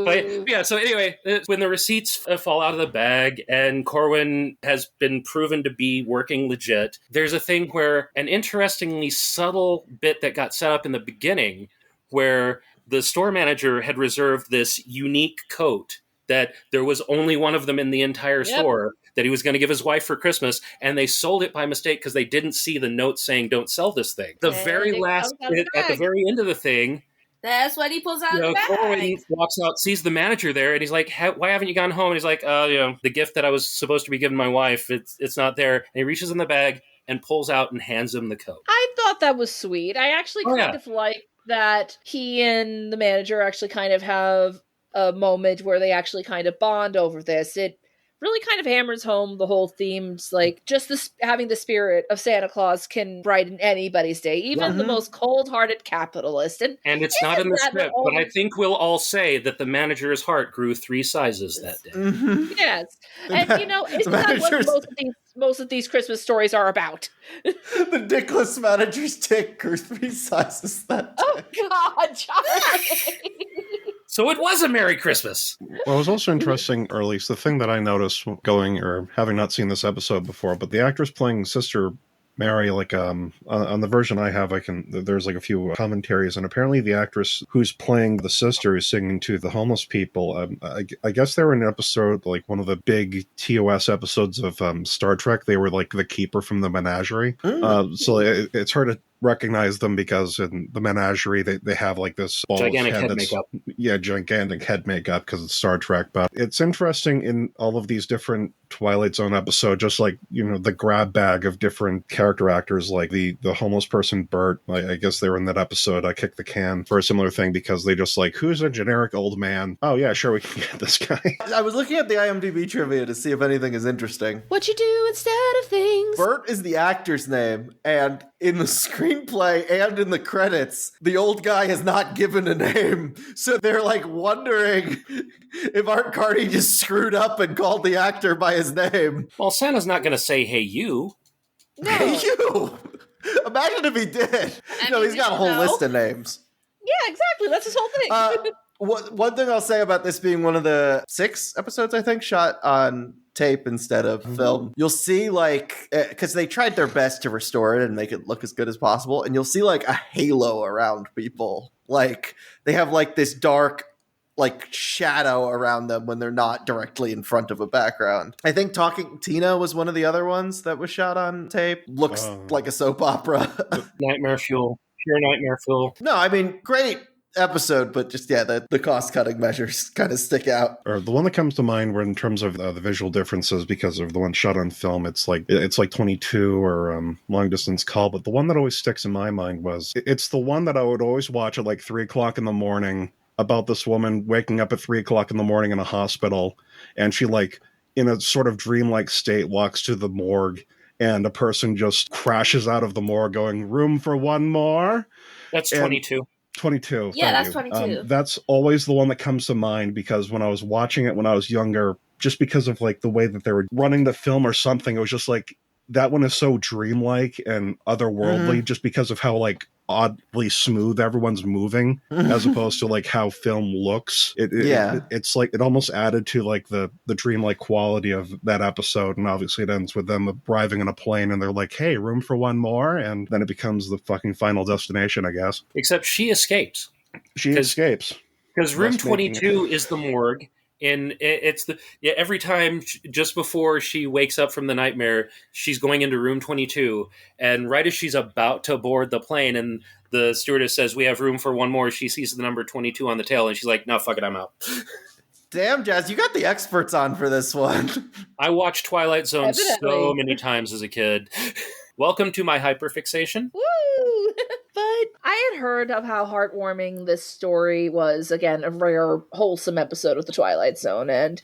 D: But yeah, so anyway, when the receipts fall out of the bag and Corwin has been proven to be working legit, there's a thing where an interestingly subtle bit that got set up in the beginning where the store manager had reserved this unique coat that there was only one of them in the entire store that he was going to give his wife for Christmas, and they sold it by mistake because they didn't see the note saying, don't sell this thing. The very last bit, at the very end of the thing,
C: that's what he pulls out of the bag.
D: Corwin walks out, sees the manager there, and he's like, why haven't you gone home? And he's like, the gift that I was supposed to be giving my wife, it's not there. And he reaches in the bag and pulls out and hands him the coat.
B: I thought that was sweet. I actually kind of like that he and the manager actually kind of have a moment where they actually kind of bond over this. It really kind of hammers home the whole themes, like just having the spirit of Santa Claus can brighten anybody's day, even the most cold-hearted capitalist. And
D: it's not in the script, but I think we'll all say that the manager's heart grew 3 sizes that day.
B: Yes. And isn't that what most of these Christmas stories are about?
E: The dickless manager's dick grew 3 sizes that day.
B: Oh God, Charlie.
D: So it was a Merry Christmas.
A: Well, it was also interesting, or at least the thing that I noticed having not seen this episode before, but the actress playing Sister Mary, on the version I have, there's like a few commentaries, and apparently the actress who's playing the sister is singing to the homeless people. I guess they were in an episode, like one of the big TOS episodes of Star Trek. They were like the keeper from the menagerie. So it's hard to recognize them because in the menagerie they have like this
D: gigantic head makeup.
A: Yeah, gigantic head makeup because it's Star Trek. But it's interesting in all of these different Twilight Zone episodes, just like, the grab bag of different character actors, like the homeless person Bert. I guess they were in that episode. I kicked the can for a similar thing because they just like, who's a generic old man? Oh yeah, sure, we can get this guy.
E: I was looking at the IMDb trivia to see if anything is interesting.
G: What you do instead of things.
E: Bert is the actor's name, and in the screenplay and in the credits, the old guy has not given a name. So they're like wondering if Art Carney just screwed up and called the actor by his name.
D: Well, Santa's not going to say, hey, you.
E: No. Hey, you! Imagine if he did. He's got a whole list of names.
B: Yeah, exactly. That's his whole thing.
E: One thing I'll say about this being one of the 6 episodes, I think, shot on tape instead of film, you'll see because they tried their best to restore it and make it look as good as possible, and you'll see like a halo around people. Like they have like this dark shadow around them when they're not directly in front of a background. I think Talking Tina was one of the other ones that was shot on tape. Looks like a soap opera.
D: Nightmare fuel. Pure nightmare fuel.
E: No, I mean, great episode, but just the cost-cutting measures kind of stick out.
A: Or the one that comes to mind were in terms of the visual differences, because of the one shot on film, it's like 22 or Long Distance Call. But the one that always sticks in my mind was, it's the one that I would always watch at like 3 o'clock in the morning, about this woman waking up at 3 o'clock in the morning in a hospital, and she like in a sort of dreamlike state walks to the morgue, and a person just crashes out of the morgue going, room for one more.
D: That's 22.
A: 22.
C: Yeah, that's 22.
A: That's always the one that comes to mind, because when I was watching it when I was younger, just because of like the way that they were running the film or something, it was just like, that one is so dreamlike and otherworldly, just because of how like oddly smooth everyone's moving, as opposed to like how film looks. It's like it almost added to like the dreamlike quality of that episode. And obviously it ends with them arriving in a plane and they're like, hey, room for one more, and then it becomes the fucking final destination, I guess.
D: Except she escapes.
A: She escapes
D: because room 22 is the morgue. And it's every time just before she wakes up from the nightmare, she's going into room 22. And right as she's about to board the plane and the stewardess says, we have room for one more, she sees the number 22 on the tail and she's like, no, fuck it, I'm out.
E: Damn, Jazz, you got the experts on for this one.
D: I watched Twilight Zone so many times as a kid. Welcome to my hyperfixation.
B: Woo! But I had heard of how heartwarming this story was. Again, a rare, wholesome episode of The Twilight Zone, and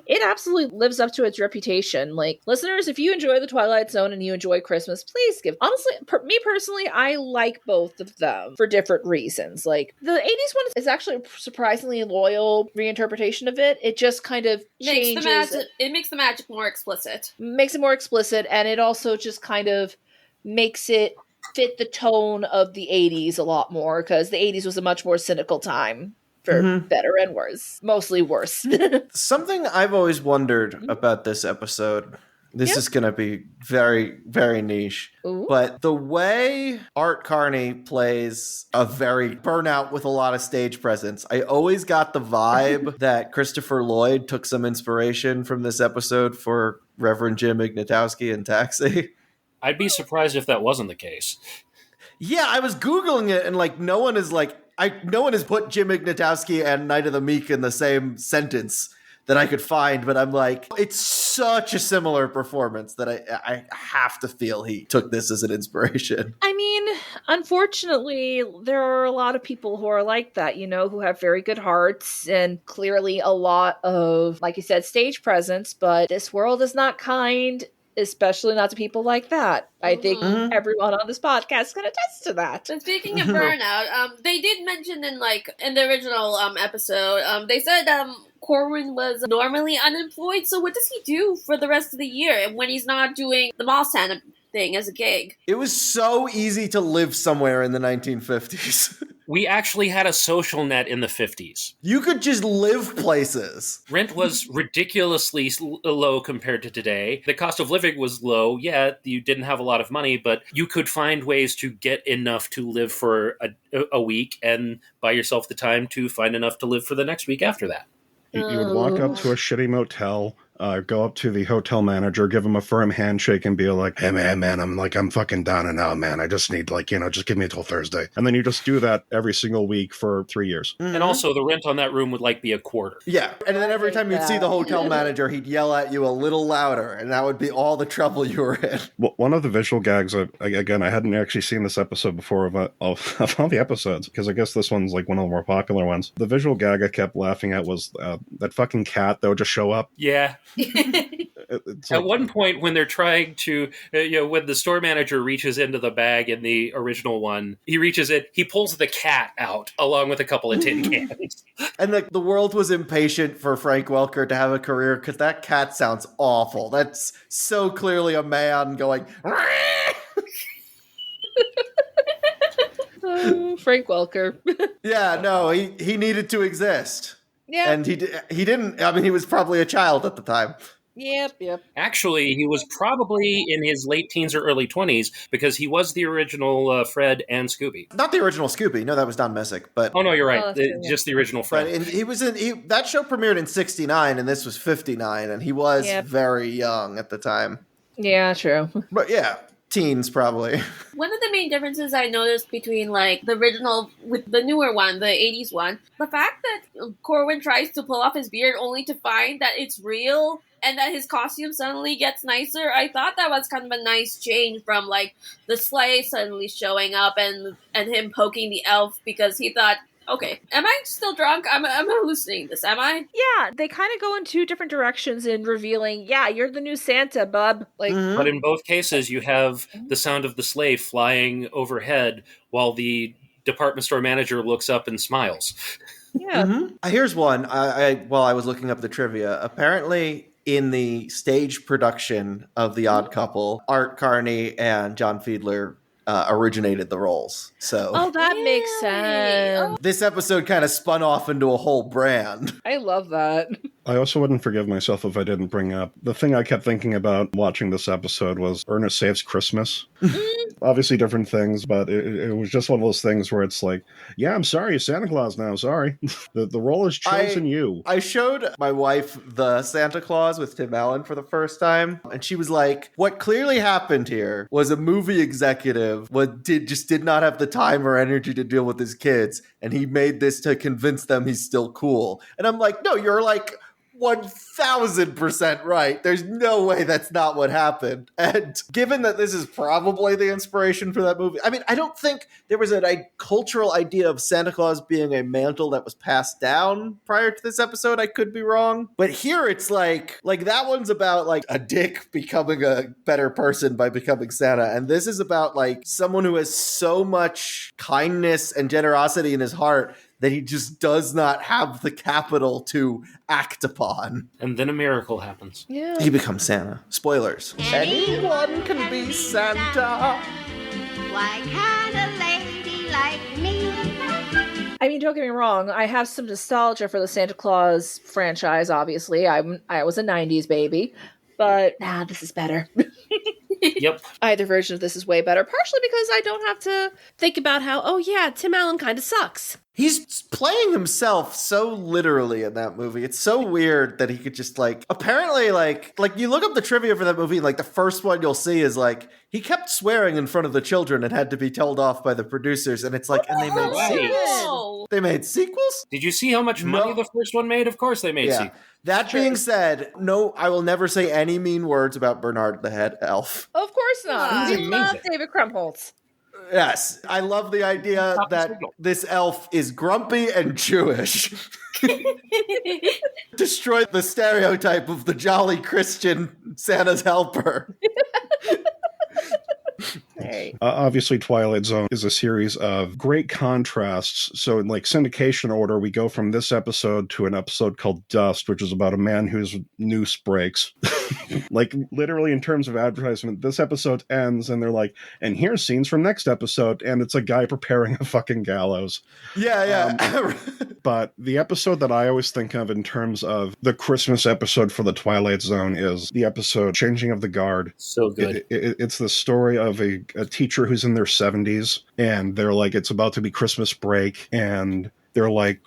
B: it absolutely lives up to its reputation. Like, listeners, if you enjoy The Twilight Zone and you enjoy Christmas, please give. Honestly, me personally, I like both of them for different reasons. Like, the 80s one is actually a surprisingly loyal reinterpretation of it. It just kind of changes.
C: It makes the magic more explicit.
B: Makes it more explicit, and it also just kind of makes it fit the tone of the 80s a lot more, because the 80s was a much more cynical time, for better and worse. Mostly worse.
E: Something I've always wondered about this episode, this is going to be very, very niche, but the way Art Carney plays a very burnout with a lot of stage presence, I always got the vibe that Christopher Lloyd took some inspiration from this episode for Reverend Jim Ignatowski in Taxi.
D: I'd be surprised if that wasn't the case.
E: Yeah, I was Googling it, and like no one has put Jim Ignatowski and Night of the Meek in the same sentence that I could find, but I'm like, it's such a similar performance that I have to feel he took this as an inspiration.
B: I mean, unfortunately, there are a lot of people who are like that, who have very good hearts and clearly a lot of, like you said, stage presence, but this world is not kind, especially not to people like that. I think everyone on this podcast can attest to that.
C: And speaking of burnout, they did mention in the original episode, they said Corwin was normally unemployed, so what does he do for the rest of the year when he's not doing the mall Santa thing as a gig?
E: It was so easy to live somewhere in the 1950s.
D: We actually had a social net in the 50s.
E: You could just live places.
D: Rent was ridiculously low compared to today. The cost of living was low. Yeah, you didn't have a lot of money, but you could find ways to get enough to live for a week and buy yourself the time to find enough to live for the next week after that.
A: You would walk up to a shitty motel, go up to the hotel manager, give him a firm handshake, and be like, "Hey, man, I'm fucking down and out, man. I just need, just give me until Thursday." And then you just do that every single week for 3 years.
D: Mm-hmm. And also, the rent on that room would be a quarter.
E: Yeah, and then every time you'd see the hotel manager, he'd yell at you a little louder, and that would be all the trouble you were in.
A: Well, one of the visual gags, again, I hadn't actually seen this episode before of all the episodes, because I guess this one's one of the more popular ones. The visual gag I kept laughing at was that fucking cat that would just show up.
D: Yeah. At one point, when they're trying to, when the store manager reaches into the bag in the original one, he reaches it, he pulls the cat out along with a couple of tin cans.
E: And the world was impatient for Frank Welker to have a career because that cat sounds awful. That's so clearly a man going.
B: Frank Welker.
E: Yeah, no, he needed to exist.
B: Yeah.
E: And he didn't. I mean, he was probably a child at the time.
B: Yep.
D: Actually, he was probably in his late teens or early 20s because he was the original Fred and Scooby.
E: Not the original Scooby. No, that was Don Messick. But
D: oh no, you're right. Just the original Fred.
E: Right, and he was in. That show premiered in '69, and this was '59, and he was very young at the time.
B: Yeah, true.
E: But yeah. Teens, probably.
C: One of the main differences I noticed between the original with the newer one, the 80s one, the fact that Corwin tries to pull off his beard only to find that it's real and that his costume suddenly gets nicer, I thought that was kind of a nice change from the sleigh suddenly showing up and him poking the elf because he thought, okay, am I still drunk? I'm hallucinating this, am I?
B: Yeah, they kind of go in two different directions in revealing, you're the new Santa, bub. But
D: in both cases, you have the sound of the sleigh flying overhead while the department store manager looks up and smiles.
B: Yeah.
E: Mm-hmm. Here's one. While I was looking up the trivia, apparently in the stage production of The Odd Couple, Art Carney and John Fiedler originated the roles. So
B: that makes sense.
E: This episode kind of spun off into a whole brand.
B: I love that.
A: I also wouldn't forgive myself if I didn't bring up the thing I kept thinking about watching this episode was Ernest Saves Christmas. Obviously different things, but it was just one of those things where it's I'm sorry, Santa Claus now, sorry. the role has chosen you.
E: I showed my wife the Santa Claus with Tim Allen for the first time, and she was like, what clearly happened here was a movie executive did not have the time or energy to deal with his kids, and he made this to convince them he's still cool. And I'm like, no, you're 1000% right. There's no way that's not what happened. And given that this is probably the inspiration for that movie, I mean, I don't think there was a cultural idea of Santa Claus being a mantle that was passed down prior to this episode. I could be wrong. But here it's like that one's about a dick becoming a better person by becoming Santa. And this is about someone who has so much kindness and generosity in his heart that he just does not have the capital to act upon.
D: And then a miracle happens.
B: Yeah.
E: He becomes Santa. Spoilers. Anyone can be Santa.
I: Why can't a lady like me?
B: I mean, don't get me wrong. I have some nostalgia for the Santa Claus franchise, obviously. I was a 90s baby. But, this is better.
D: Yep.
B: Either version of this is way better, partially because I don't have to think about how, Tim Allen kind of sucks.
E: He's playing himself so literally in that movie. It's so weird that he could just apparently you look up the trivia for that movie, and the first one you'll see is he kept swearing in front of the children and had to be told off by the producers, and it's and they made sequels. They made sequels?
D: Did you see how much money the first one made? Of course they made sequels.
E: That being said, no, I will never say any mean words about Bernard the Head Elf.
B: Of course not. We love David Krumholtz.
E: Yes, I love the idea that this elf is grumpy and Jewish. Destroy the stereotype of the jolly Christian Santa's helper.
A: Obviously, Twilight Zone is a series of great contrasts. So in syndication order, we go from this episode to an episode called Dust, which is about a man whose noose breaks. Literally in terms of advertisement, this episode ends and they're and here's scenes from next episode, and it's a guy preparing a fucking gallows.
E: Yeah.
A: But the episode that I always think of in terms of the Christmas episode for the Twilight Zone is the episode Changing of the Guard.
D: So good.
A: It's the story of a teacher who's in their 70s, and they're it's about to be Christmas break, and they're like,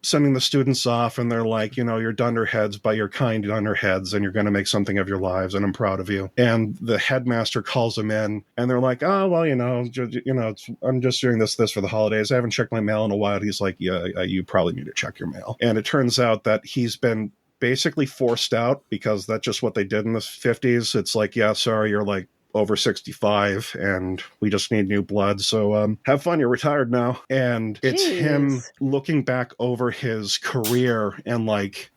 A: sending the students off, and they're like, you're dunderheads, but you're kind dunderheads, and you're going to make something of your lives, and I'm proud of you. And the headmaster calls them in, and they're like, oh, well, I'm just doing this for the holidays. I haven't checked my mail in a while. He's like, yeah, you probably need to check your mail. And it turns out that he's been basically forced out, because that's just what they did in the 50s. It's like, yeah, sorry, you're like over 65 and we just need new blood, so have fun, you're retired now. And it's him looking back over his career and like,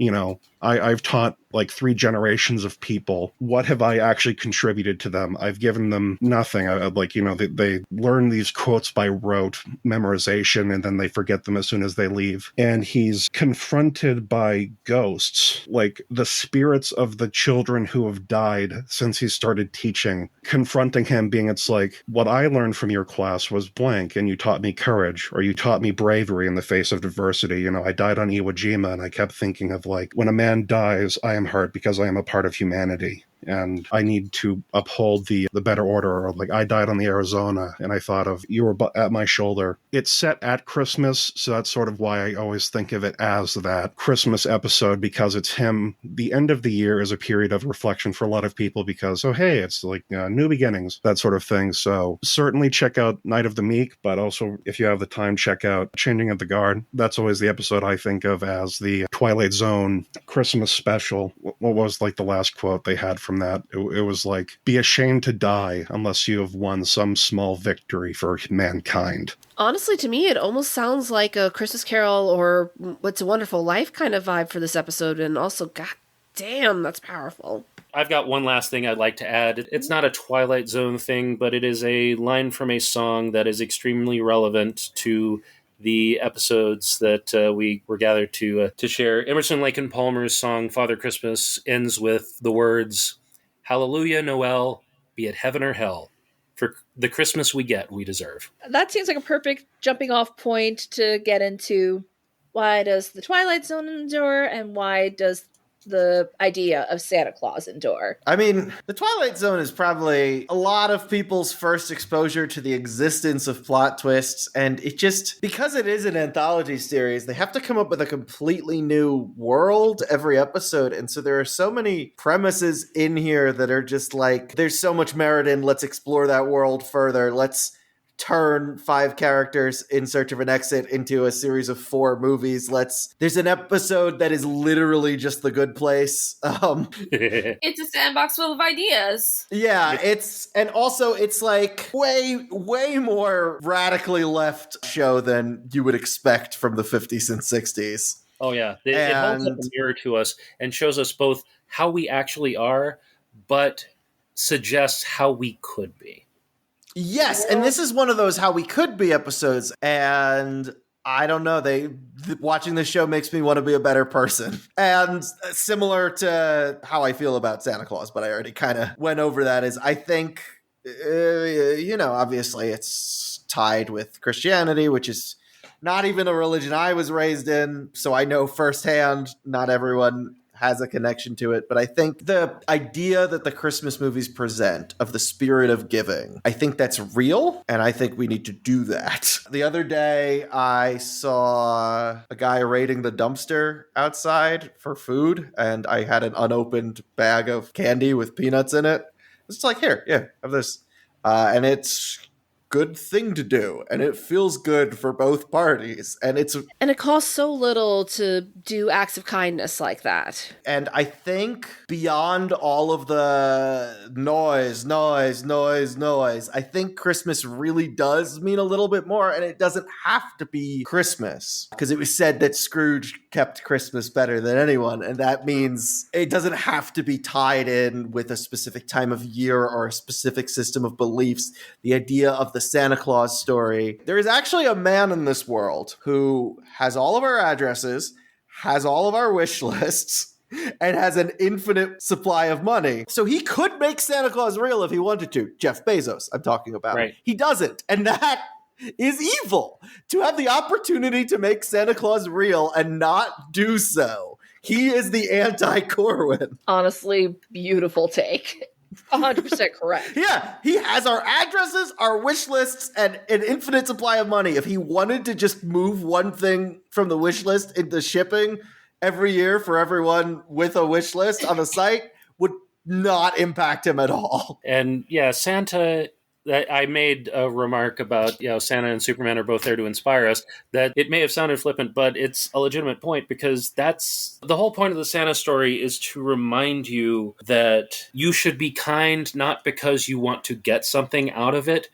A: I've taught like 3 generations of people. What have I actually contributed to them? I've given them nothing. They learn these quotes by rote memorization, and then they forget them as soon as they leave. And he's confronted by ghosts, like the spirits of the children who have died since he started teaching, confronting him, being, it's like, what I learned from your class was blank, and you taught me courage, or you taught me bravery in the face of adversity. I died on Iwo Jima, and I kept thinking of like, when a man dies, I am hurt because I am a part of humanity, and I need to uphold the better order. Or like, I died on the Arizona, and I thought of you were at my shoulder. It's set at Christmas, so that's sort of why I always think of it as that Christmas episode, because it's him. The end of the year is a period of reflection for a lot of people, because, oh, hey, it's like new beginnings, that sort of thing. So certainly check out Night of the Meek, but also, if you have the time, check out Changing of the Guard. That's always the episode I think of as the Twilight Zone Christmas special. What was like the last quote they had from that? It was like, be ashamed to die unless you have won some small victory for mankind.
G: Honestly, to me, it almost sounds like a Christmas Carol or What's a Wonderful Life kind of vibe for this episode. And also, god damn, that's powerful.
D: I've got one last thing I'd like to add. It's not a Twilight Zone thing, but it is a line from a song that is extremely relevant to the episodes that we were gathered to share. Emerson, Lake and Palmer's song Father Christmas ends with the words, Hallelujah, Noel, be it heaven or hell. For the Christmas we get, we deserve.
B: That seems like a perfect jumping off point to get into why does the Twilight Zone endure, and why does the idea of Santa Claus endure.
E: I mean, the Twilight Zone is probably a lot of people's first exposure to the existence of plot twists, and it just, because it is an anthology series, they have to come up with a completely new world every episode, and so there are so many premises in here that are just like, there's so much merit in, let's explore that world further, let's turn 5 characters in search of an exit into a series of 4 movies. There's an episode that is literally just The Good Place.
C: It's a sandbox full of ideas.
E: Yeah, it's like way more radically left show than you would expect from the 50s and 60s.
D: Oh yeah, it holds up a mirror to us and shows us both how we actually are, but suggests how we could be.
E: Yes, and this is one of those how we could be episodes, and I don't know, watching this show makes me want to be a better person. And similar to how I feel about Santa Claus, but I already kind of went over that, is I think, obviously it's tied with Christianity, which is not even a religion I was raised in, so I know firsthand not everyone has a connection to it, but I think the idea that the Christmas movies present of the spirit of giving, I think that's real, and I think we need to do that. The other day, I saw a guy raiding the dumpster outside for food, and I had an unopened bag of candy with peanuts in it. It's like, here, yeah, have this. And it's good thing to do, and it feels good for both parties, and
G: it costs so little to do acts of kindness like that.
E: And I think beyond all of the noise, I think Christmas really does mean a little bit more, and it doesn't have to be Christmas, because it was said that Scrooge kept Christmas better than anyone, and that means it doesn't have to be tied in with a specific time of year or a specific system of beliefs. The idea of the Santa Claus story. There is actually a man in this world who has all of our addresses, has all of our wish lists, and has an infinite supply of money. So he could make Santa Claus real if he wanted to. Jeff Bezos, I'm talking about.
D: Right.
E: He doesn't. And that is evil. To have the opportunity to make Santa Claus real and not do so. He is the anti-Corwin.
B: Honestly, beautiful take. 100% correct.
E: Yeah, he has our addresses, our wish lists, and an infinite supply of money. If he wanted to just move one thing from the wish list into shipping every year for everyone with a wish list on the site, would not impact him at all.
D: And yeah, Santa, I made a remark about, Santa and Superman are both there to inspire us, that it may have sounded flippant, but it's a legitimate point, because that's the whole point of the Santa story, is to remind you that you should be kind, not because you want to get something out of it,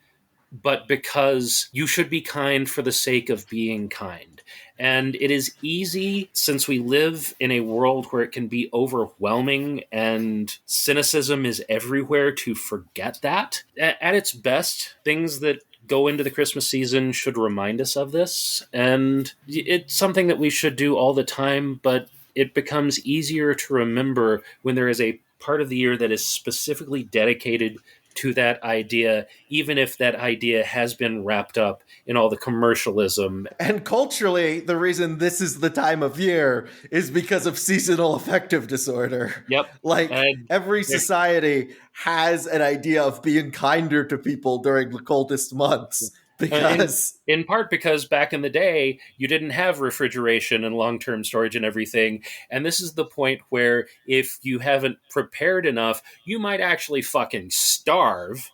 D: but because you should be kind for the sake of being kind. And it is easy, since we live in a world where it can be overwhelming and cynicism is everywhere, to forget that. At its best, things that go into the Christmas season should remind us of this. And it's something that we should do all the time, but it becomes easier to remember when there is a part of the year that is specifically dedicated to that idea, even if that idea has been wrapped up in all the commercialism.
E: And culturally, the reason this is the time of year is because of seasonal affective disorder.
D: Yep.
E: Like, every society has an idea of being kinder to people during the coldest months. Because
D: in part because back in the day, you didn't have refrigeration and long-term storage and everything. And this is the point where if you haven't prepared enough, you might actually fucking starve.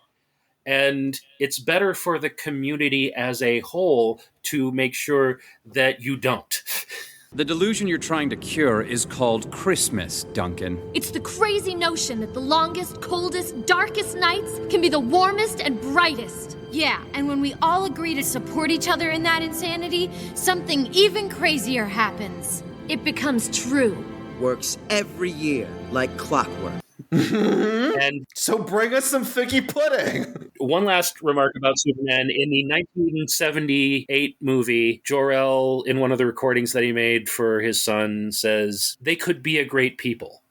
D: And it's better for the community as a whole to make sure that you don't.
K: The delusion you're trying to cure is called Christmas, Duncan.
L: It's the crazy notion that the longest, coldest, darkest nights can be the warmest and brightest. Yeah, and when we all agree to support each other in that insanity, something even crazier happens. It becomes true.
M: Works every year, like clockwork.
D: And
E: so bring us some figgy pudding.
D: One last remark about Superman. In the 1978 movie, Jor-El, in one of the recordings that he made for his son, says, they could be a great people.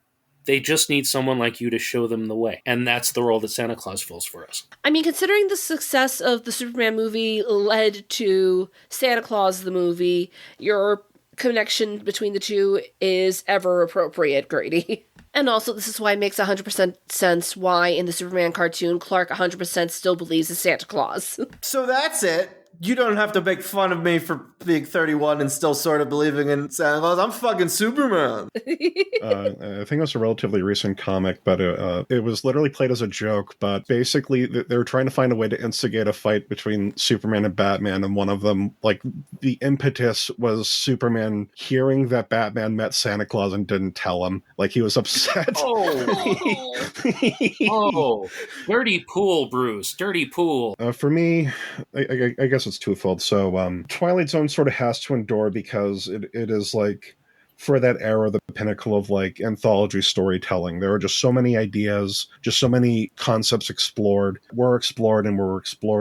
D: They just need someone like you to show them the way. And that's the role that Santa Claus fills for us.
G: I mean, considering the success of the Superman movie led to Santa Claus the movie, your connection between the two is ever appropriate, Grady. And also, this is why it makes 100% sense why in the Superman cartoon, Clark 100% still believes in Santa Claus.
E: So that's it. You don't have to make fun of me for being 31 and still sort of believing in Santa Claus. I'm fucking Superman.
A: I think it was a relatively recent comic, but it was literally played as a joke. But basically, they were trying to find a way to instigate a fight between Superman and Batman. And one of them, like, the impetus was Superman hearing that Batman met Santa Claus and didn't tell him. Like, he was upset.
D: Oh, dirty pool, Bruce. Dirty pool.
A: For me, I guess it's twofold. So Twilight Zone sort of has to endure because it is like, for that era, the pinnacle of like anthology storytelling. There are just so many ideas, just so many concepts were explored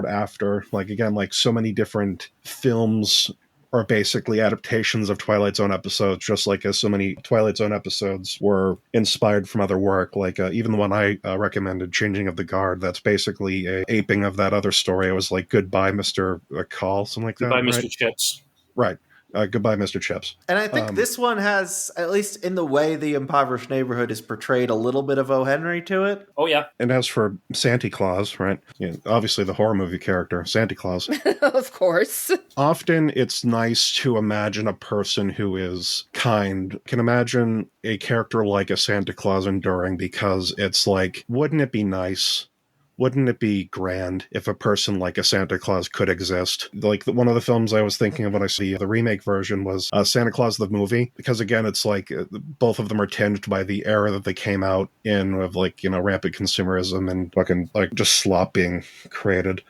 A: after. Like, again, like so many different films are basically adaptations of Twilight Zone episodes, just like as so many Twilight Zone episodes were inspired from other work. Like even the one I recommended, Changing of the Guard, that's basically a aping of that other story. It was like Goodbye, Mr. Call, something like that.
D: Goodbye, Mr. Chips.
A: Right. Goodbye, Mr. Chips.
E: And I think this one has, at least in the way the impoverished neighborhood is portrayed, a little bit of O. Henry to it.
D: Oh, yeah.
A: And as for Santa Claus, right? Yeah, obviously the horror movie character, Santa Claus.
G: Of course.
A: Often it's nice to imagine a person who is kind. Can imagine a character like a Santa Claus enduring, because it's like, wouldn't it be nice? Wouldn't it be grand if a person like a Santa Claus could exist? Like, one of the films I was thinking of when I see the remake version was Santa Claus the movie, because again, it's like both of them are tinged by the era that they came out in, of like, rampant consumerism and fucking like just slop being created.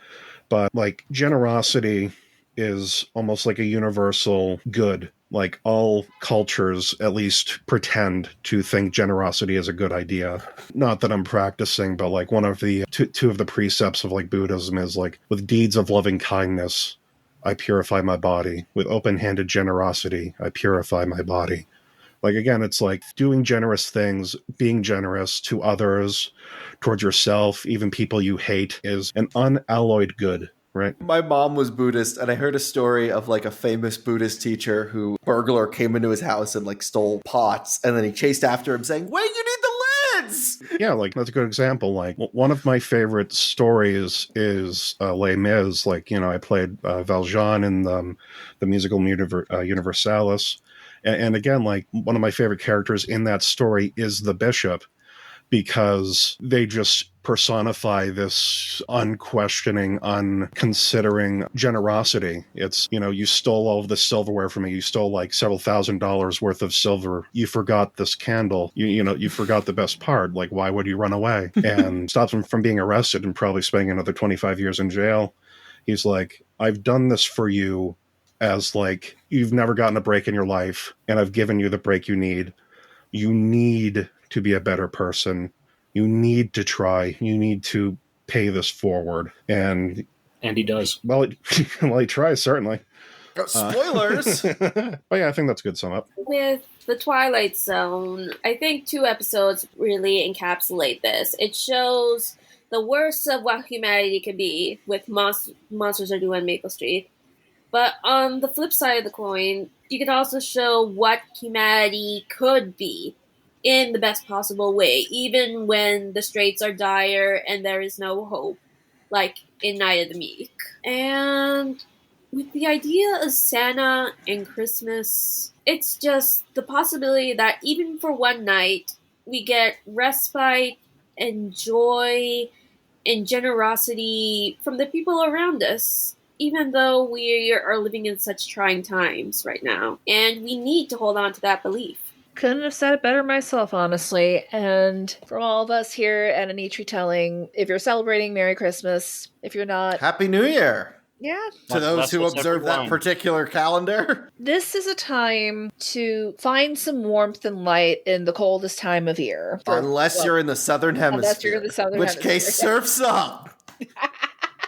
A: But like, generosity is almost like a universal good. Like, all cultures at least pretend to think generosity is a good idea. Not that I'm practicing, but like one of the two of the precepts of like Buddhism is like, with deeds of loving kindness, I purify my body. With open-handed generosity, I purify my body. Like, again, it's like doing generous things, being generous to others, towards yourself, even people you hate, is an unalloyed good. Right.
E: My mom was Buddhist, and I heard a story of like a famous Buddhist teacher who burglar came into his house and like stole pots, and then he chased after him saying, "Wait, you need the lids! You
A: Yeah, like that's a good example. Like one of my favorite stories is Les Mis. Like, I played Valjean in the musical Universalis. And again, like one of my favorite characters in that story is the bishop, because they just personify this unquestioning, unconsidering generosity. It's, you stole all of the silverware from me. You stole like several $1,000s worth of silver. You forgot this candle. You forgot the best part. Like, why would you run away? And stops him from being arrested and probably spending another 25 years in jail. He's like, I've done this for you as like, you've never gotten a break in your life, and I've given you the break you need. You need to be a better person. You need to try. You need to pay this forward. And
D: he does.
A: Well, he tries, certainly.
E: Spoilers!
A: But yeah, I think that's a good sum up.
C: With the Twilight Zone, I think 2 episodes really encapsulate this. It shows the worst of what humanity can be with Monsters Are Due on Maple Street. But on the flip side of the coin, you can also show what humanity could be in the best possible way, even when the straits are dire and there is no hope, like in Night of the Meek. And with the idea of Santa and Christmas, it's just the possibility that even for one night, we get respite and joy and generosity from the people around us, even though we are living in such trying times right now. And we need to hold on to that belief.
B: Couldn't have said it better myself, honestly. And from all of us here at An Telling, if you're celebrating, Merry Christmas. If you're not,
E: Happy New Year!
B: Yeah.
E: To those who observe that particular calendar.
B: This is a time to find some warmth and light in the coldest time of year.
E: Unless you're in the Southern Hemisphere.
B: Unless you're in the Southern
E: Hemisphere. Which case, surf's up!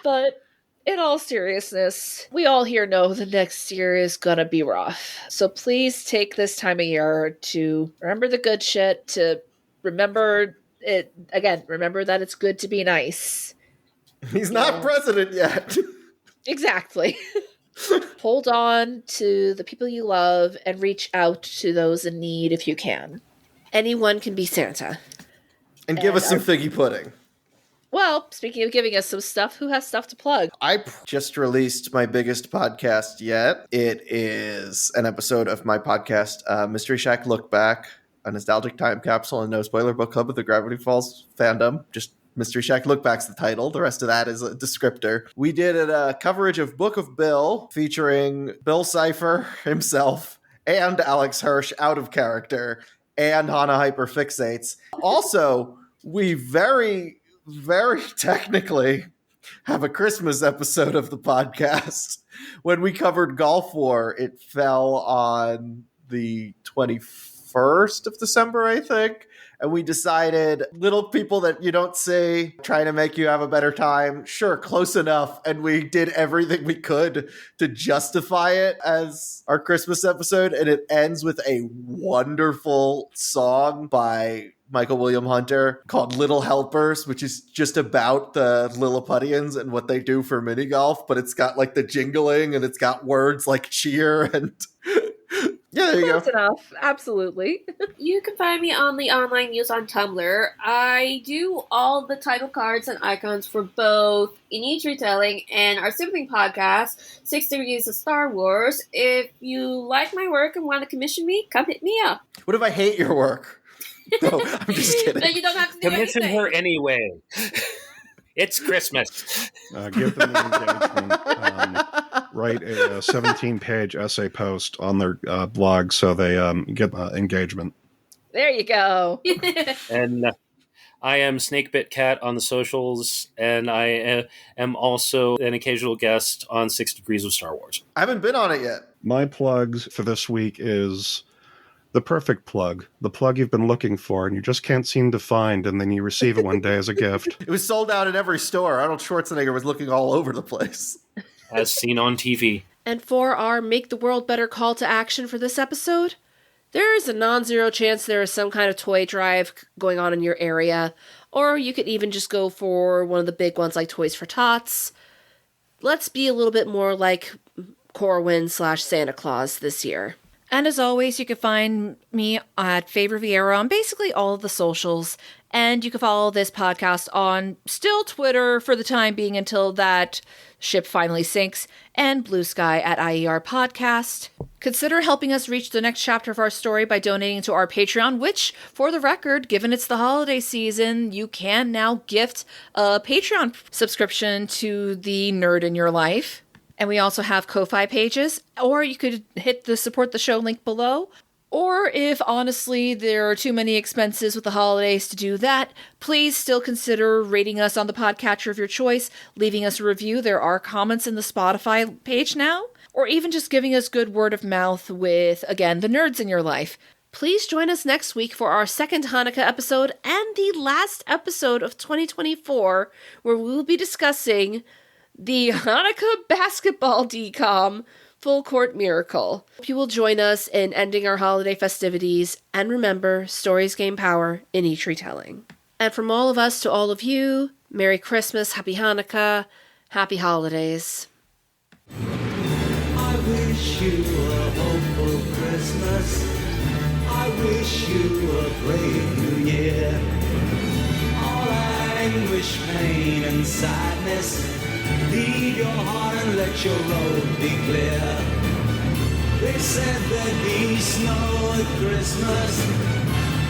B: But in all seriousness, we all here know the next year is gonna be rough. So please take this time of year to remember the good shit, to remember it, again, remember that it's good to be nice.
E: He's not president yet.
B: Exactly. Hold on to the people you love and reach out to those in need if you can. Anyone can be Santa.
E: And give us some figgy pudding.
B: Well, speaking of giving us some stuff, who has stuff to plug?
E: I just released my biggest podcast yet. It is an episode of my podcast, Mystery Shack Look Back, a nostalgic time capsule and no spoiler book club of the Gravity Falls fandom. Just Mystery Shack Look Back's the title. The rest of that is a descriptor. We did a coverage of Book of Bill featuring Bill Cipher himself and Alex Hirsch out of character and Hana Hyperfixates. Also, we very technically have a Christmas episode of the podcast. When we covered Gulf War, it fell on the 21st of December, I think. And we decided, little people that you don't see, trying to make you have a better time. Sure, close enough. And we did everything we could to justify it as our Christmas episode. And it ends with a wonderful song by Michael William Hunter called Little Helpers, which is just about the Lilliputians and what they do for mini golf. But it's got like the jingling and it's got words like cheer and... Yeah, there you go.
B: Close enough. Absolutely.
C: You can find me on the online news on Tumblr. I do all the title cards and icons for both In Each Retelling and our sibling podcast, 6 Degrees of Star Wars. If you like my work and want to commission me, come hit me up.
E: What if I hate your work? No, I'm just kidding.
C: No, you don't have to do
D: commission
C: anything.
D: her anyway. It's Christmas.
A: Give them an engagement. Write a 17-page essay post on their blog so they get engagement.
B: There you go.
D: And I am Snakebit Cat on the socials, and I am also an occasional guest on 6 Degrees of Star Wars.
E: I haven't been on it yet.
A: My plugs for this week is the perfect plug, the plug you've been looking for and you just can't seem to find, and then you receive it one day as a gift.
E: It was sold out at every store. Arnold Schwarzenegger was looking all over the place.
D: As seen on TV.
G: And for our Make the World Better call to action for this episode, there is a non-zero chance there is some kind of toy drive going on in your area, or you could even just go for one of the big ones like Toys for Tots. Let's be a little bit more like Corwin/Santa Claus this year.
N: And as always, you can find me at Faye Riviera on basically all of the socials.
B: And you can follow this podcast on still Twitter for the time being until that ship finally sinks, and Blue Sky at IER Podcast. Consider helping us reach the next chapter of our story by donating to our Patreon, which, for the record, given it's the holiday season, you can now gift a Patreon subscription to the nerd in your life. And we also have Ko-Fi pages, or you could hit the support the show link below. Or if, honestly, there are too many expenses with the holidays to do that, please still consider rating us on the podcatcher of your choice, leaving us a review. There are comments in the Spotify page now. Or even just giving us good word of mouth with, again, the nerds in your life. Please join us next week for our second Hanukkah episode and the last episode of 2024, where we will be discussing the Hanukkah basketball DCOM Full Court Miracle. Hope you will join us in ending our holiday festivities, and remember, stories gain power in each retelling. And from all of us to all of you, Merry Christmas, Happy Hanukkah, Happy Holidays.
N: I wish you a hopeful Christmas. I wish you a great new year. All anguish, pain, and sadness, leave your heart and let your road be clear. They said there'd be snow at Christmas.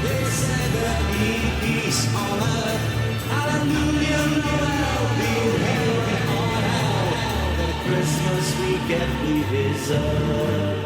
N: They said there'd be peace on earth. Hallelujah, Noel, be heaven on hell. The Christmas we get we deserve.